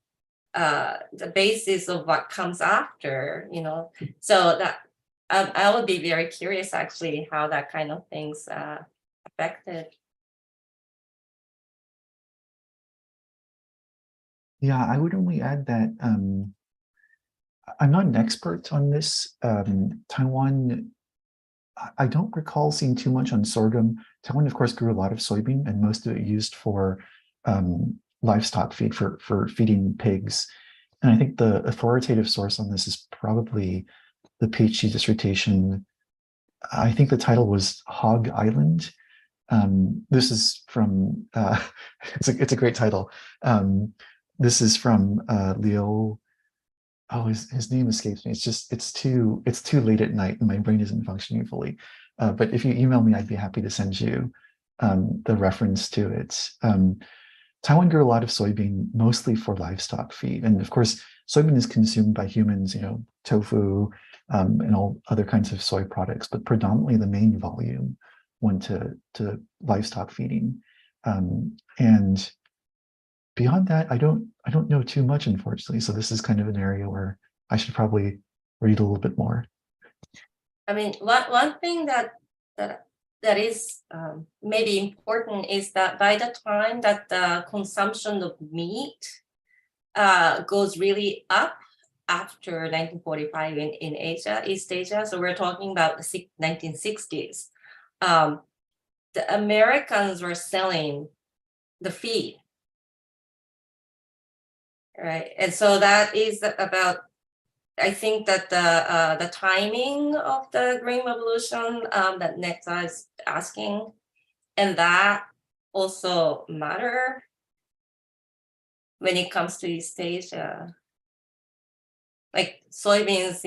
Speaker 5: the basis of what comes after, So that I would be very curious, actually, how that kind of things affected.
Speaker 4: Yeah, I would only add that I'm not an expert on this. Taiwan, I don't recall seeing too much on sorghum. Taiwan, of course, grew a lot of soybean, and most of it used for livestock feed, for feeding pigs. And I think the authoritative source on this is probably the PhD dissertation. I think the title was Hog Island. This is from, it's a great title. This is from Leo. Oh, his name escapes me. It's too late at night and my brain isn't functioning fully. But if you email me, I'd be happy to send you the reference to it. Taiwan grew a lot of soybean, mostly for livestock feed. And of course, soybean is consumed by humans, tofu and all other kinds of soy products, but predominantly the main volume went to livestock feeding. And beyond that, I don't know too much, unfortunately. So this is kind of an area where I should probably read a little bit more.
Speaker 5: I mean, one thing that is maybe important is that by the time that the consumption of meat goes really up after 1945 in Asia, East Asia, so we're talking about the 1960s, the Americans were selling the feed. Right, and so that is about, I think that the timing of the Green Revolution that Neta is asking, and that also matter when it comes to East Asia. Like soybeans,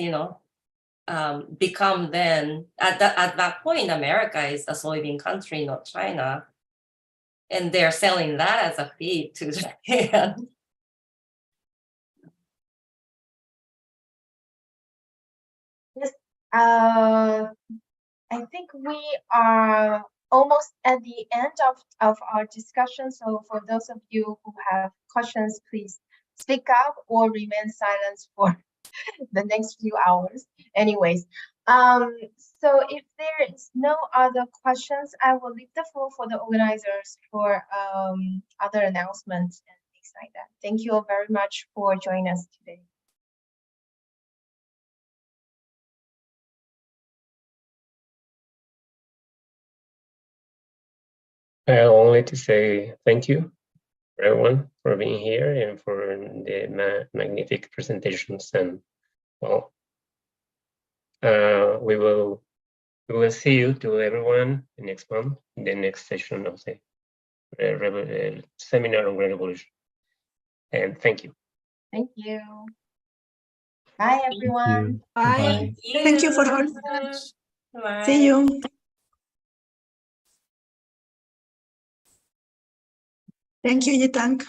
Speaker 5: become then at that point, America is a soybean country, not China, and they're selling that as a feed to Japan.
Speaker 2: Yes, I think we are almost at the end of our discussion. So for those of you who have questions, please speak up or remain silent for the next few hours. Anyways, so if there is no other questions, I will leave the floor for the organizers for other announcements and things like that. Thank you all very much for joining us today.
Speaker 1: Only to say thank you, everyone, for being here and for the magnificent presentations. And well, we will see you to everyone next month in the next session of the seminar on Green Revolution. And thank you.
Speaker 2: Thank you. Bye, everyone.
Speaker 3: Bye.
Speaker 6: Thank you for all.
Speaker 5: Bye.
Speaker 6: See you. Thank you, Yi-Tang.